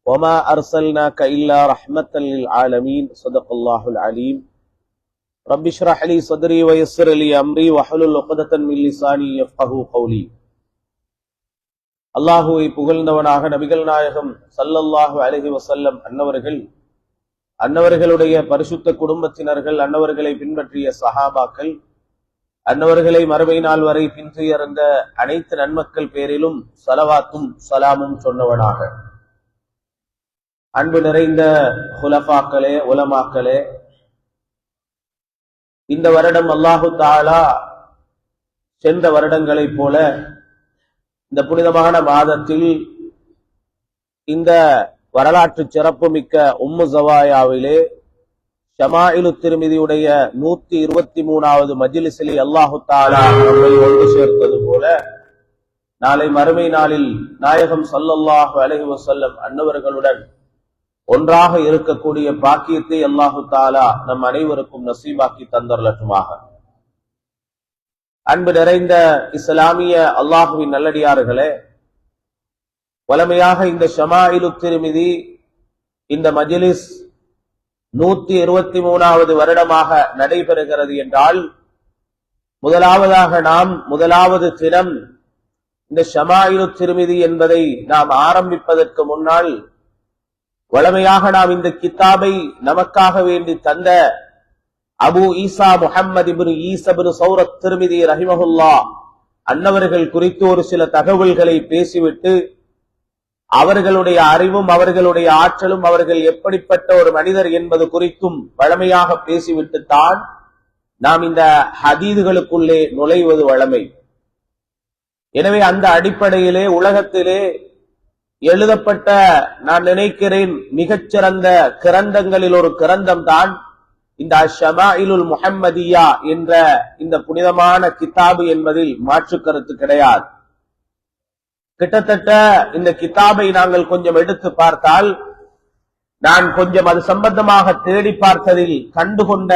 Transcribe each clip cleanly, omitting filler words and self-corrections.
وما أرسلناك إلا رحمة للعالمين صدق الله العليم رب اشرح لي صدري ويسر لي أمري واحلل عقدة من لساني يفقهوا قولي. அல்லாஹுவை புகழ்ந்தவனாக நபிகள் நாயகம் ஸல்லல்லாஹு அலைஹி வஸல்லம் அன்னவர்களுடைய பரிசுத்த குடும்பத்தினர்கள், அன்னவர்களை பின்பற்றிய சஹாபாக்கள், அன்னவர்களை மறுமை நாள் வரை பின்துயர்ந்த அனைத்து நன்மக்கள் பேரிலும் ஸலவாத்தும் ஸலாமும் சொன்னவனாக. அன்பு நிறைந்த ஹுலஃபாக்களே, உலமாக்களே, இந்த வருடம் அல்லாஹு தஆலா சென்ற வருடங்களைப் போல இந்த புனிதமான மாதத்தில் இந்த வரலாற்று சிறப்புமிக்க உம்மு ஸவாயாவிலே ஷமாயிலு திர்மிதியுடைய 123வது மஜ்லிஸிலே அல்லாஹு தஆலா நம்மை ஒன்று சேர்த்தது போல நாளை மறுமை நாளில் நாயகம் ஸல்லல்லாஹு அலைஹி வஸல்லம் அன்னவர்களுடன் ஒன்றாக இருக்கக்கூடிய பாக்கியத்தை அல்லாஹு தஆலா நம் அனைவருக்கும் நசீபாக்கி தந்தரலட்டுமாக. அன்பு நிறைந்த இஸ்லாமிய அல்லாஹுவின் நல்லடியார்களே, வலமையாக இந்த ஷமாயிலு திர்மிதி இந்த மஜ்லிஸ் 123வது வருடமாக நடைபெறுகிறது என்றால், முதலாவது தினம் இந்த ஷமாயிலு திர்மிதி என்பதை நாம் ஆரம்பிப்பதற்கு முன்னால் வளமையாக நாம் இந்த கித்தாபை நமக்காக வேண்டி தந்த அபு ஈசா முஹம்மது இப்னு ஈசா இப்னு சௌரத் திர்மிதி ரஹிமஹுல்லாஹ் அன்னவர்கள் குறித்து ஒரு சில தகவல்களை பேசிவிட்டு அவர்களுடைய அறிவும் அவர்களுடைய ஆற்றலும் அவர்கள் எப்படிப்பட்ட ஒரு மனிதர் என்பது குறித்தும் வளமையாக பேசிவிட்டு தான் நாம் இந்த ஹதீதுகளுக்குள்ளே நுழைவது வளமை. எனவே அந்த அடிப்படையிலே உலகத்திலே எழுதப்பட்ட, நான் நினைக்கிறேன், மிகச்சிறந்த கிரந்தங்களில் ஒரு கிரந்தம் தான் இந்த ஷமாயிலுல் முஹம்மதியா என்ற இந்த புனிதமான கிதாபு என்பதில் மாற்று கருத்து கிடையாது. கிட்டத்தட்ட இந்த கிதாபை நாங்கள் கொஞ்சம் எடுத்து பார்த்தால், நான் கொஞ்சம் அது சம்பந்தமாக தேடி பார்த்ததில் கண்டுகொண்ட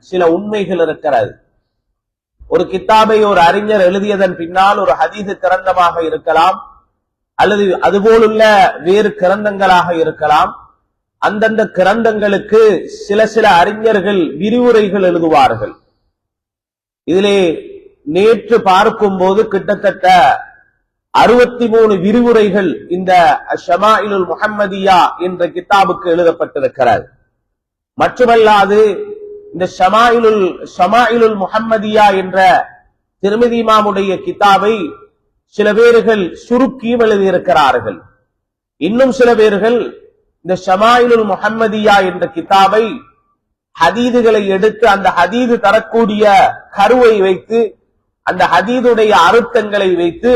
சில உண்மைகள் இருக்கிறது. ஒரு கிதாபை ஒரு அறிஞர் எழுதியதன் பின்னால் ஒரு ஹதீது கிரந்தமாக இருக்கலாம், அல்லது அதுபோலுள்ள வேறு கிரந்தங்களாக இருக்கலாம். அந்தந்த கிரந்தங்களுக்கு சில அறிஞர்கள் விரிவுரைகள் எழுதுவார்கள். இதிலே நேற்று பார்க்கும் போது கிட்டத்தட்ட 63 விரிவுரைகள் இந்த ஷமாயிலுல் முஹம்மதியா என்ற கிதாபுக்கு எழுதப்பட்டிருக்கிறது. மட்டுமல்லாது இந்த ஷமாயிலுல் முஹம்மதியா என்ற திர்மிதி இமாமுடைய கிதாபை சில பேர்கள் சுருக்கியும் எழுதியிருக்கிறார்கள். இன்னும் சில பேர்கள் இந்த ஷமாயிலுல் முஹம்மதியா என்ற கிதாபை ஹதீதுகளை எடுத்து அந்த ஹதீது தரக்கூடிய கருவை வைத்து அந்த ஹதீதுடைய அர்த்தங்களை வைத்து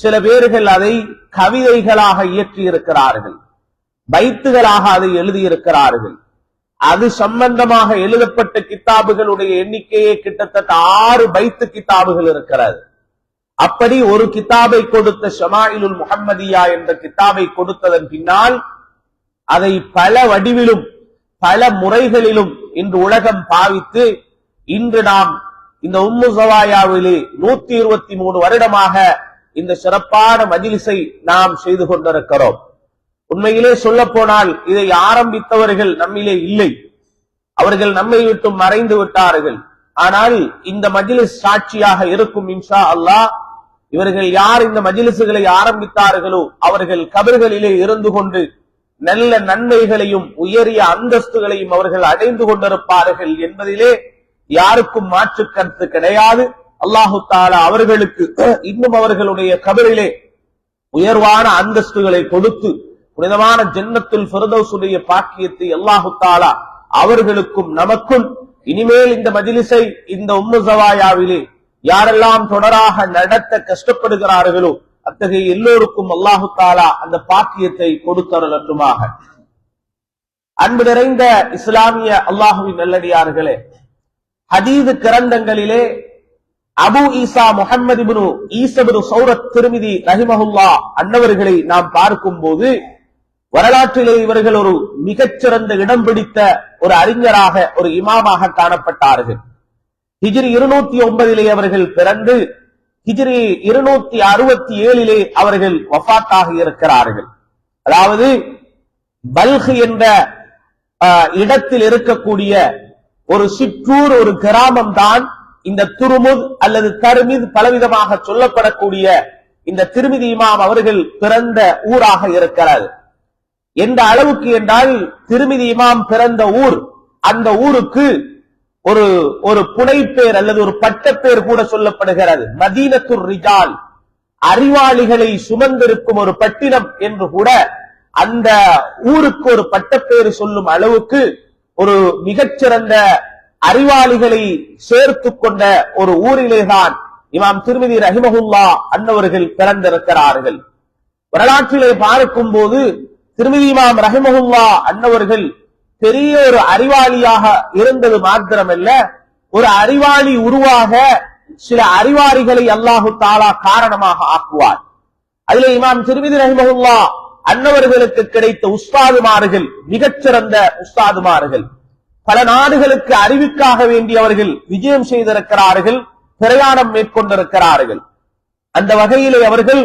சில பேர்கள் அதை கவிதைகளாக இயற்றியிருக்கிறார்கள், பைத்துகளாக அதை எழுதியிருக்கிறார்கள். அது சம்பந்தமாக எழுதப்பட்ட கிதாபுகளுடைய எண்ணிக்கையே கிட்டத்தட்ட 6 பைத்து கிதாபுகள் இருக்கிறது. அப்படி ஒரு கிதாபை கொடுத்த ஷமாயிலுல் முஹம்மதியா என்ற கிதாபை கொடுத்ததன் பின்னால் அதை பல வடிவிலும் பல முறைகளிலும் இன்று உலகம் பாவித்து இன்று நாம் இந்த உம்மு ஸவாயாவிலே 123 வருடமாக இந்த சிறப்பான மஜ்லிஸை நாம் செய்து கொண்டிருக்கிறோம். உண்மையிலே சொல்ல போனால் இதை ஆரம்பித்தவர்கள் நம்மிலே இல்லை, அவர்கள் நம்மை விட்டு மறைந்து விட்டார்கள். ஆனால் இந்த மஜ்லிஸ் சாட்சியாக இருக்கும் இன்ஷா அல்லாஹ். இவர்கள் யார் இந்த மஜ்லிஸுகளை ஆரம்பித்தார்களோ அவர்கள் கபர்களிலே இருந்து கொண்டு நல்ல நன்மைகளையும் உயரிய அந்தஸ்துகளையும் அவர்கள் அடைந்து கொண்டிருப்பார்கள் என்பதிலே யாருக்கும் மாற்று கருத்து கிடையாது. அல்லாஹு தஆலா அவர்களுக்கு இன்னும் அவர்களுடைய கபரிலே உயர்வான அந்தஸ்துகளை கொடுத்து புனிதமான ஜன்னத்துல் ஃபிர்தௌஸுடைய பாக்கியத்தை அல்லாஹு தஆலா அவர்களுக்கும் நமக்கும் இனிமேல் இந்த மஜ்லிஸை இந்த உம்மு ஸவாயாவிலே யாரெல்லாம் தொடராக நடத்த கஷ்டப்படுகிறார்களோ அத்தகைய எல்லோருக்கும் அல்லாஹு தஆலா அந்த பாக்கியத்தை கொடுத்தருளட்டுமாக. அன்பு நிறைந்த இஸ்லாமிய அல்லாஹுவின் நல்லடியார்களே, ஹதீது கிரந்தங்களிலே அபு ஈசா முஹம்மது இப்னு ஈசா இப்னு சௌரத் திர்மிதி ரஹிமஹுல்லாஹ் அன்னவர்களை நாம் பார்க்கும் போது வரலாற்றிலே இவர்கள் ஒரு மிகச்சிறந்த இடம் பிடித்த ஒரு அறிஞராக, ஒரு இமாமாக காணப்பட்டார்கள். ஹிஜ்ரி 209 அவர்கள் பிறந்து ஹிஜ்ரி 267 அவர்கள் வஃபாத் ஆகி இருக்கிறார்கள். அதாவது பல்க் என்ற இடத்தில் இருக்கக்கூடிய ஒரு சிற்றூர், ஒரு கிராமம் தான் இந்த துருமுத் அல்லது தர்மித் பலவிதமாக சொல்லப்படக்கூடிய இந்த திருமிதி இமாம் அவர்கள் பிறந்த ஊராக இருக்கிறது. எந்த அளவுக்கு என்றால் திருமிதி இமாம் பிறந்த ஊர், அந்த ஊருக்கு ஒரு புனைப்பேர் அல்லது ஒரு பட்டப்பேர் கூட சொல்லப்படுகிறது. மதீனத்துர் ரிஜால், அறிவாளிகளை சுமந்திருக்கும் ஒரு பட்டினம் என்று கூட அந்த ஊருக்கு ஒரு பட்டப்பேர் சொல்லும் அளவுக்கு ஒரு மிகச்சிறந்த அறிவாளிகளை சேர்த்து கொண்ட ஒரு ஊரிலேதான் இமாம் திர்மிதி ரஹிமஹுல்லா அன்னவர்கள் பிறந்திருக்கிறார்கள். வரலாற்றிலே பார்க்கும் போது திர்மிதி இமாம் ரஹிமஹுல்லா அன்னவர்கள் பெரிய ஒரு அறிவாளியாக இருந்தது மாத்திரமல்ல, ஒரு அறிவாளி உருவாக சில அறிவாளிகளை அல்லாஹு தாலா காரணமாக ஆக்குவார். அதிலே இமாம் திர்மிதி ரஹிமஹுல்லா அன்னவர்களுக்கு கிடைத்த உஸ்தாதுமார்கள் மிகச்சிறந்த உஸ்தாதுமார்கள். பல நாடுகளுக்கு அறிவிக்காக வேண்டி அவர்கள் விஜயம் செய்திருக்கிறார்கள், பிரயாணம் மேற்கொண்டிருக்கிறார்கள். அந்த வகையிலே அவர்கள்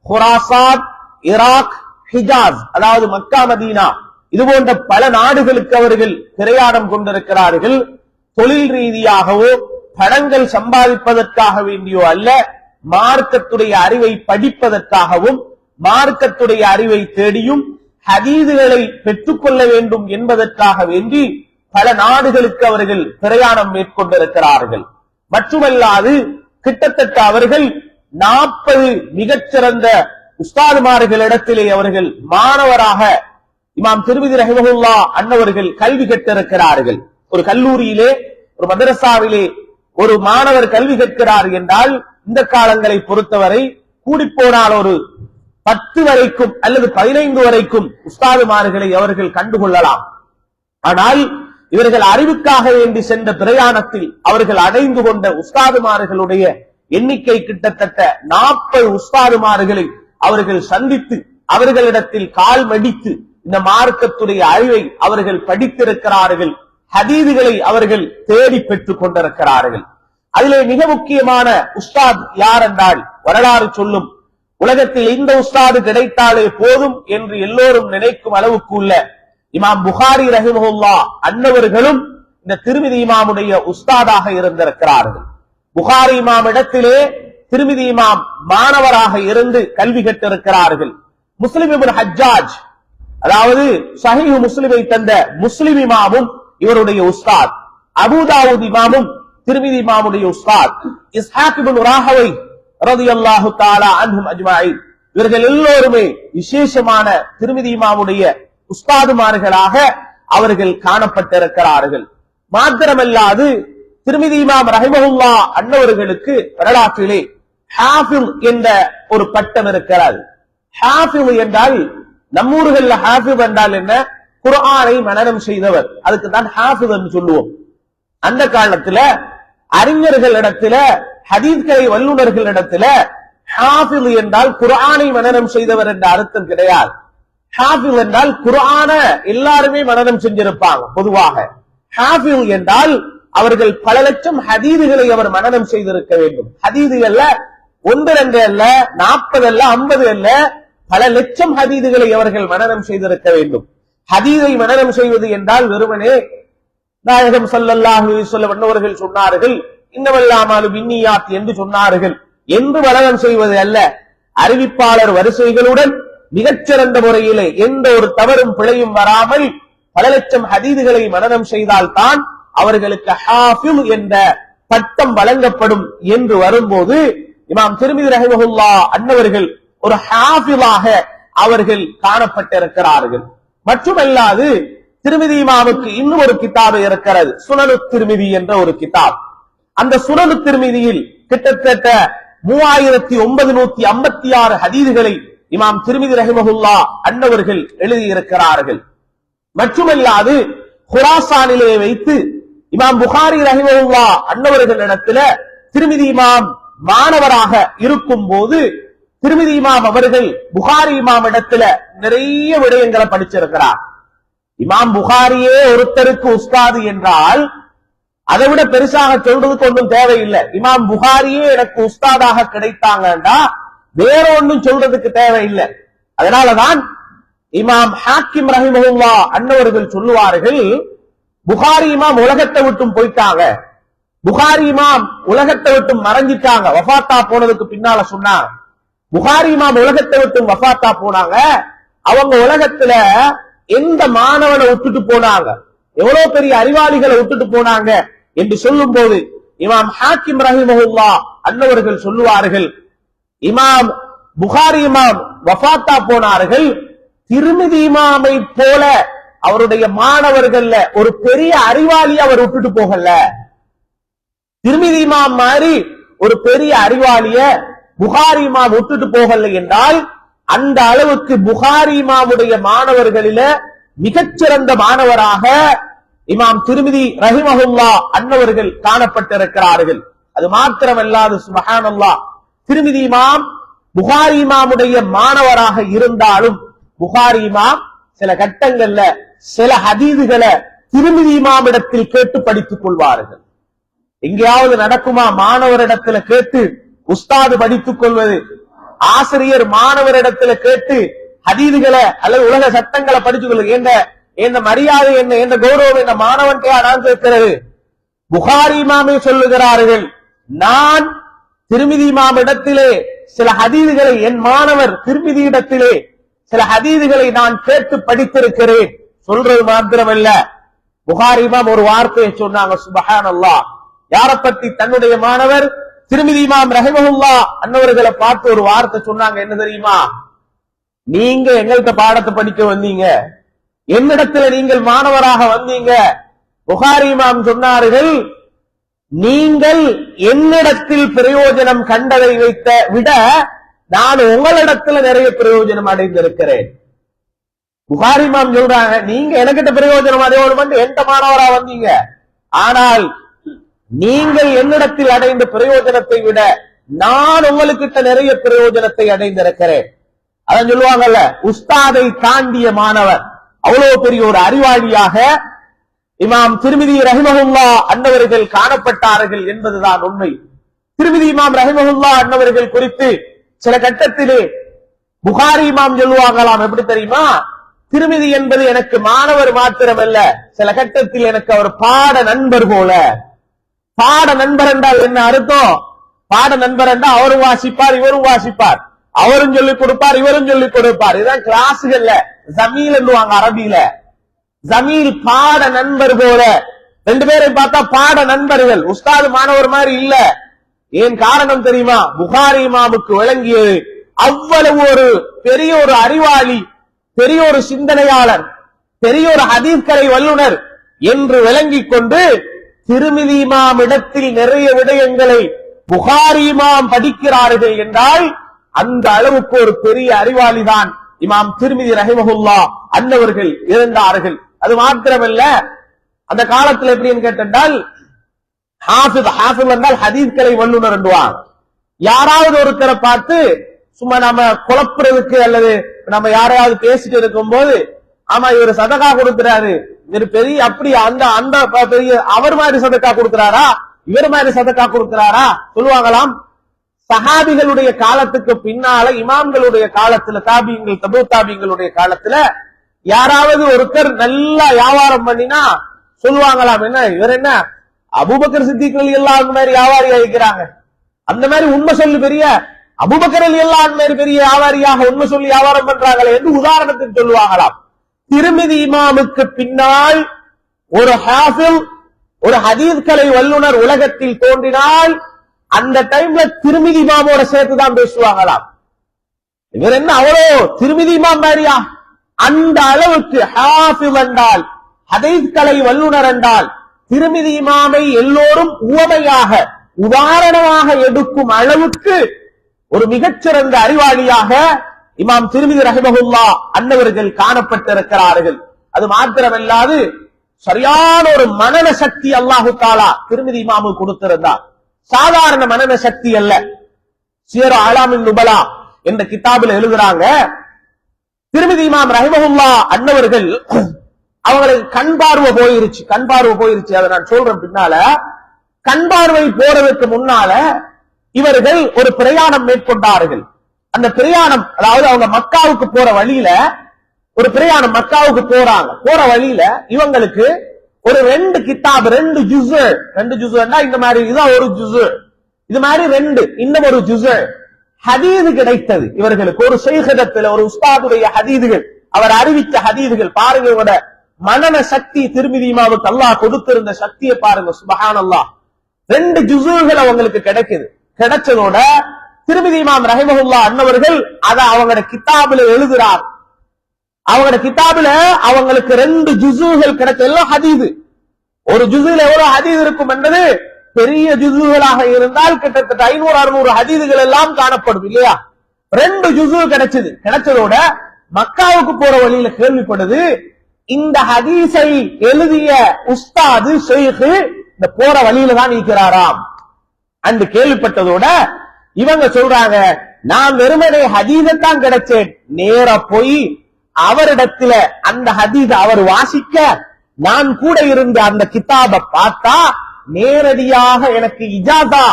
குராசான், ஈராக், ஹிஜாஸ், அதாவது மக்கா மதீனா, இது போன்ற பல நாடுகளுக்கு அவர்கள் பிரயாணம் கொண்டிருக்கிறார்கள். தொழில் ரீதியாகவோ பணங்கள் சம்பாதிப்பதற்காக வேண்டியோ அல்ல, மார்க்கத்துடைய அறிவை படிப்பதற்காகவும் மார்க்கத்துடைய அறிவை தேடியும் ஹதீதுகளை பெற்றுக்கொள்ள வேண்டும் என்பதற்காக வேண்டி பல நாடுகளுக்கு அவர்கள் பிரயாணம் மேற்கொண்டிருக்கிறார்கள். மட்டுமல்லாது கிட்டத்தட்ட அவர்கள் 40 மிகச்சிறந்த உஸ்தாதுமார்களிடத்திலே அவர்கள் மாணவராக இமாம் திர்மிதி ரஹிமஹுல்லா அன்னவர்கள் கல்வி கற்றிருக்கிறார்கள். ஒரு கல்லூரியிலே, ஒரு மதரசாவிலே ஒரு மாணவர் கல்வி கற்கிறார் என்றால் இந்த காலங்களை பொறுத்தவரை கூடிப்போனால் ஒரு 10 வரைக்கும் அல்லது 15 வரைக்கும் உஸ்தாதுமார்களை அவர்கள் கண்டுகொள்ளலாம். ஆனால் இவர்கள் அறிவுக்காக வேண்டி சென்ற பிரயாணத்தில் அவர்கள் அடைந்து கொண்ட உஸ்தாதுமார்களுடைய எண்ணிக்கை கிட்டத்தட்ட 40 உஸ்தாதுமார்களை அவர்கள் சந்தித்து அவர்களிடத்தில் கால் மடித்து இந்த மார்க்கத்துடைய அறிவை அவர்கள் படித்திருக்கிறார்கள். ஹதீதுகளை அவர்கள் தேடி பெற்றுக் கொண்டிருக்கிறார்கள். அதிலே மிக முக்கியமான உஸ்தாத் யார் என்றால், வரலாறு சொல்லும் உலகத்தில் இந்த உஸ்தாது கிடைத்தாலே போதும் என்று எல்லோரும் நினைக்கும் அளவுக்கு உள்ள இமாம் புகாரி ரஹிமஹுல்லா அன்னவர்களும் இந்த திர்மிதி இமாமுடைய உஸ்தாதாக இருந்திருக்கிறார்கள். புகாரி இமாம் இடத்திலே திர்மிதி இமாம் மாணவராக இருந்து கல்வி கற்றிருக்கிறார்கள். முஸ்லிம் இப்னு ஹஜ்ஜாஜ், அதாவது சஹீஹ் முஸ்லிமை தந்த முஸ்லிம் இமாமும் இவருடைய உஸ்தாத். அபூதாவூத் இமாமும் திர்மிதி இமாமுடைய உஸ்தாத். இஸ்ஹாக் இப்னு ராஹவை ரலியல்லாஹு தஆலா அன்ஹும் அஜ்மஈன், இவர்கள் எல்லோருமே விசேஷமான திர்மிதி இமாமுடைய உஸ்தாதுமார்களாக அவர்கள் காணப்பட்டிருக்கிறார்கள். மாத்திரமல்லாது திர்மிதி இமாம் ரஹிமஹுல்லா அன்னவர்களுக்கு வரலாற்றிலே ஹாஃபிஸ் என்ற ஒரு பட்டம் இருக்கிறது. ஹாஃபிஸ் என்றால் நம்மூர்கள்ல ஹாஃபிஸ் என்றால் என்ன? குர்ஆனை மனனம் செய்தவர், அதுக்கு தான் ஹாஃபிஸ் என்று சொல்லுவோம். அந்த காலத்துல அறிஞர்களிடத்துல, ஹதீஸ்களை வல்லுநர்களிடத்துல ஹாஃபிஸ் என்றால் குர்ஆனை மனனம் செய்தவர் என்ற அர்த்தம் கிடையாது. ஹாஃபிஸ் என்றால் குர்ஆன எல்லாருமே மனனம் செஞ்சிருப்பாங்க பொதுவாக. ஹாஃபிஸ் என்றால் அவர்கள் பல லட்சம் ஹதீதுகளை அவர் மனனம் செய்திருக்க வேண்டும். ஹதீதுகள்ல 1 2 அல்ல, 40 அல்ல, 50 அல்ல, பல லட்சம் ஹதீதுகளை அவர்கள் மனனம் செய்திருக்க வேண்டும். ஹதீதை மனனம் செய்வது என்றால் வெறுமனே நாயகம் ஸல்லல்லாஹு அலைஹி வஸல்லம் அன்னவர்கள் சொன்னார்கள், இன்னவல்லாமாலு பின்னியாத் என்று சொன்னார்கள் என்று மனனம் செய்வது அல்ல. அறிவிப்பாளர் வரிசைகளுடன் மிகச்சிறந்த முறையிலே எந்த ஒரு தவறும் பிழையும் வராமல் பல லட்சம் ஹதீதுகளை மனனம் செய்தால் தான் அவர்களுக்கு ஹாஃபிஸ் என்ற பட்டம் வழங்கப்படும் என்று வரும்போது இமாம் திர்மிதி ரஹிமஹுல்லா அன்னவர்கள் ஒரு ஹாஃபிஸாக அவர்கள் காணப்பட்டிருக்கிறார்கள். மட்டுமல்லாது திர்மிதி இமாமுக்கு இன்னும் ஒரு கிதாபு இருக்கிறது, சுனனு திர்மிதி என்ற ஒரு கிதாப். அந்த சுனனு திர்மிதியில் கிட்டத்தட்ட 3956 ஹதீதுகளை இமாம் திர்மிதி ரஹிமஹுல்லா அன்னவர்கள் எழுதியிருக்கிறார்கள். மட்டுமல்லாது குராசானிலே வைத்து இமாம் புகாரி ரஹிமஹுல்லா அன்னவர்களிடத்துல திர்மிதி இமாம் மாணவராக இருக்கும் போது திர்மிதி இமாம் அவர்கள் புகாரி இமாம் இடத்துல நிறைய விடயங்களை படிச்சிருக்கிறார். இமாம் புகாரியே ஒருத்தருக்கு உஸ்தாது என்றால் அதை விட பெருசாக சொல்றதுக்கு ஒன்றும் தேவையில்லை. இமாம் புகாரியே எனக்கு உஸ்தாதாக கிடைத்தாங்கன்றா வேற ஒன்றும் சொல்றதுக்கு தேவையில்லை. அதனாலதான் இமாம் ஹாக்கிம் ரஹிமஹுல்லாஹ் அன்னவர்கள் சொல்லுவார்கள், புகாரி இமாம் உலகத்தை விட்டும் போயிட்டாங்க, புகாரி இமாம் உலகத்தை விட்டும் மறைஞ்சிட்டாங்க, வஃபாத்தா போனதுக்கு பின்னால சொன்னாங்க, புகாரி இமாம் உலகத்தை விட்டும் வஃபாத்தா போனாங்க, அவங்க உலகத்துல எந்த மாணவனை விட்டுட்டு போனாங்க, எவ்வளவு பெரிய அறிவாளிகளை விட்டுட்டு போனாங்க என்று சொல்லும் போது இமாம் ஹாக்கிம் ரஹிமஹுல்லாஹ் அன்னவர்கள் சொல்லுவார்கள், இமாம் புகாரி இமாம் வஃபாத்தா போனார்கள், திர்மிதி இமாமை போல அவருடைய மாணவர்கள்ல ஒரு பெரிய அறிவாளி அவர் விட்டுட்டு போகல. திர்மிதி இமாம் மாதிரி ஒரு பெரிய அறிவாளிய புகாரி இமாம் விட்டுட்டு போகல என்றால் அந்த அளவுக்கு புகாரி இமாமுடைய மாணவர்களில மிகச்சிறந்த மாணவராக இமாம் திர்மிதி ரஹிமஹுல்லாஹ் அன்னவர்கள் காணப்பட்டிருக்கிறார்கள். அது மாத்திரமல்லாது சுப்ஹானல்லாஹ், திர்மிதி இமாம் புகாரி இமாமுடைய மாணவராக இருந்தாலும் புகாரி இமாம் சில கட்டங்கள்ல சில ஹதீதுகளை திர்மிதி இமாமிடத்தில் கேட்டு படித்துக் கொள்வார்கள். எங்கேயாவது நடக்குமா மாணவரிடத்துல கேட்டு உஸ்தாது படித்துக் கொள்வது, ஆசிரியர் மாணவரிடத்துல கேட்டு ஹதீதுகளை அல்லது உலக சட்டங்களை படித்துக் கொள்வது, என்ற மரியாதை என்ன, என்ற கௌரவம் என்ன மாணவன் நான் கேட்கிறது. புகாரி இமாமே சொல்லுகிறார்கள், நான் திர்மிதி இமாம் இடத்திலே சில ஹதீதுகளை, என் மாணவர் திர்மிதி இடத்திலே சில ஹதீதுகளை நான் கேட்டு படித்திருக்கிறேன். சொல்றது மாத்திரமல்ல, புகாரி இமாம் ஒரு வார்த்தையை சொன்னாங்க, சுப்ஹானல்லாஹ், யார பத்தி? தன்னுடைய மாணவர் திர்மிதி இமாம் ரஹிமஹுல்லாஹ் அன்னவர்களை பார்த்து ஒரு வார்த்தை சொன்னாங்க. என்ன தெரியுமா? நீங்க எங்கள்கிட்ட பாடத்தை படிக்க வந்தீங்க, என்னிடத்துல நீங்கள் மாணவராக வந்தீங்க. புகாரி இமாம் சொன்னார்கள், நீங்கள் என்னிடத்தில் பிரயோஜனம் கண்டதை வைத்த விட நான் உங்களிடத்துல நிறைய பிரயோஜனம் அடைந்திருக்கிறேன். புகாரி இமாம் சொல்றாங்க, நீங்க எனக்கிட்ட பிரயோஜனம் அடையணும் எந்த மாணவரா வந்தீங்க, ஆனால் நீங்கள் என்னிடத்தில் அடைந்த பிரயோஜனத்தை விட நான் உங்களுக்கிட்ட நிறைய பிரயோஜனத்தை அடைந்திருக்கிறேன். அதான் சொல்லுவாங்கல்ல, உஸ்தாதை தாண்டிய மாணவர். அவ்வளவு பெரிய ஒரு அறிவாளியாக இமாம் திர்மிதி ரஹிமஹுல்லாஹ் அன்னவர்கள் காணப்பட்டார்கள் என்பதுதான் உண்மை. திர்மிதி இமாம் ரஹிமஹுல்லாஹ் அன்னவர்கள் குறித்து சில கட்டத்திலே புகாரி இமாம் சொல்லுவாங்களாம், எப்படி தெரியுமா? திர்மிதி என்பது எனக்கு மாணவர் மாத்திரமல்ல, சில கட்டத்தில் எனக்கு அவர் பாட நண்பர் போல. பாட நண்பர் என்றால் என்ன அர்த்தம்? பாட நண்பர் என்றால் அவரும் வாசிப்பார் இவரும் வாசிப்பார், அவரும் சொல்லிக் கொடுப்பார் இவரும் சொல்லிக் கொடுப்பார். இதுதான் கிளாஸுகள்ல ஜமீல் என்னுவாங்க அரபியில. ஜமீல் பாட நண்பர் போல. ரெண்டு பேரை பார்த்தா பாட நண்பர்கள், உஸ்தாது மாணவர் மாதிரி இல்ல. ஏன் காரணம் தெரியுமா? புகாரி இமாமுக்கு விளங்கியது அவ்வளவு ஒரு பெரிய ஒரு அறிவாளி, பெரிய ஒரு சிந்தனையாளர், பெரிய ஒரு ஹதீஸ் கலை வல்லுனர் என்று விளங்கிக் கொண்டு திர்மிதி இமாம் இடத்தில் நிறைய விடயங்களை புகாரி இமாம் படிக்கிறார்கள் என்றால் அந்த அளவுக்கு ஒரு பெரிய அறிவாளி தான் இமாம் திர்மிதி ரஹிமஹுல்லாஹ் அன்னவர்கள் இருந்தார்கள். அது மாத்திரமல்ல, அந்த காலத்தில் எப்படின்னு கேட்டால் ஹாஃபிஸ், ஹாஃபிஸ் என்றால் ஹதீஸ் கலை வல்லுனர் என்றுவாங்க. யாராவது ஒருத்தரை பார்த்து சும்மா நம்ம குழப்புறதுக்கு அல்லது நம்ம யாரையாவது பேசிட்டு இருக்கும் போது, ஆமா இவர் சதகா கொடுக்கிறாரு, இவர் பெரிய அப்படி அந்த அந்த பெரிய அவர் மாதிரி சதக்கா கொடுக்கிறாரா, இவர் மாதிரி சதக்கா கொடுக்கிறாரா சொல்லுவாங்களாம். சஹாபிகளுடைய காலத்துக்கு பின்னால இமாம்களுடைய காலத்துல, தாபியங்கள் தபு தாபியங்களுடைய காலத்துல யாராவது ஒருத்தர் நல்லா வியாபாரம் பண்ணினா சொல்லுவாங்களாம், என்ன இவர் என்ன அபூபக்கர் சித்திக் ரலியல்லாஹு அன்ஹு மாதிரி வியாபாரியா இருக்கிறாங்க, அந்த மாதிரி உண்மை சொல்லி பெரிய அபூபக்கர் ரலியல்லாஹு அன்ஹு மாதிரி பெரிய வியாபாரியாக உண்மை சொல்லி வியாபாரம் பண்றாங்களே என்று உதாரணத்துக்கு சொல்லுவாங்களாம். திர்மிதி இமாமுக்கு பின்னால் ஒரு ஹாஃபிஸ், ஒரு ஹதீஸ் கலை வல்லுனர் உலகத்தில் தோன்றினால் அந்த டைம்ல திர்மிதி இமாமோட சேர்த்துதான் பேசுவாங்களாம். இவர் என்ன அவ்வளோ திர்மிதி இமாம் மாதிரியா? அந்த அளவுக்கு ஹாஃபிஸ் என்றால், ஹதீஸ் கலை வல்லுனர் என்றால் திர்மிதி இமாமை எல்லோரும் உவமையாக உதாரணமாக எடுக்கும் அளவுக்கு ஒரு மிகச்சிறந்த அறிவாளியாக இமாம் திர்மிதி ரஹிமஹுல்லாஹ் அன்னவர்கள் காணப்பட்டிருக்கிறார்கள். அது மாத்திரமல்லாது சரியான ஒரு மனன சக்தி அல்லாஹு தஆலா திர்மிதி இமாமு கொடுத்திருந்தார். சாதாரண மனன சக்தி அல்ல. சியர் அலாமின் நுபலா என்ற கிதாபில் எழுதுறாங்க, திர்மிதி இமாம் ரஹிமஹுல்லாஹ் அன்னவர்கள் அவங்களுக்கு கண் பார்வை போயிருச்சு. அதை நான் சொல்றேன் பின்னால. கண் பார்வை போறதுக்கு முன்னால இவர்கள் ஒரு பிரயாணம் மேற்கொண்டார்கள். அந்த பிரயாணம், அதாவது அவங்க மக்காவுக்கு போற வழியில ஒரு பிரயாணம் மக்காவுக்கு போறாங்க. போற வழியில இவங்களுக்கு ஒரு 2 கிதாப், 2 ஜுஸ்னா இந்த மாதிரி இதான் ஒரு ஜுஸ், இது மாதிரி 2 இன்னும் ஒரு ஜுஸ் ஹதீது கிடைத்தது இவர்களுக்கு. ஒரு ஷைஹிடத்துல ஒரு உஸ்தாதுடைய ஹதீதுகள், அவர் அறிவித்த ஹதீதுகள் பாருங்க. இவரோட மனன சக்தி திருமிதி இமாமுக்கு அல்லாஹ் கொடுத்திருந்த சக்தியை பாருங்க. சுப்ஹானல்லாஹ். 2 ஜுஸ்கள் அவங்களுக்கு கிடைக்குது. கிடைச்சதோட திருமிதி இமாம் ரஹிமஹுல்லாஹ் அன்னவர்கள் அத அவங்களோட கிதாபுல எழுதுறார். அவங்களோட கிதாபுல அவங்களுக்கு 2 ஜுஸ்கள் கிடைச்ச எல்லாம் ஹதீது. ஒரு ஜுஸ்ல எவ்வளவு ஹதீது இருக்கும் என்பது பெரிய ஜுஸ்களாக இருந்தால் கிட்டத்தட்ட 500-600 ஹதீதுகள் எல்லாம் காணப்படும் இல்லையா. 2 ஜுஸ் கிடைச்சது. கிடைச்சதோட மக்காவுக்கு போற வழியில கேள்விப்படுது, இந்த ஹதீஸை எழுதிய உஸ்தாது ஷேக் இந்த போற வழியில தான் இருக்கிறாராம் அன்று கேள்விப்பட்டதோட இவங்க சொல்றாங்க, நான் வெறுமனே ஹதீஸத்தான் கிடைச்சேன், நேர போய் அவரிடத்துல அந்த ஹதீஸ் அவர் வாசிக்க நான் கூட இருந்த அந்த கிதாபை பார்த்தா நேரடியாக எனக்கு இஜாதா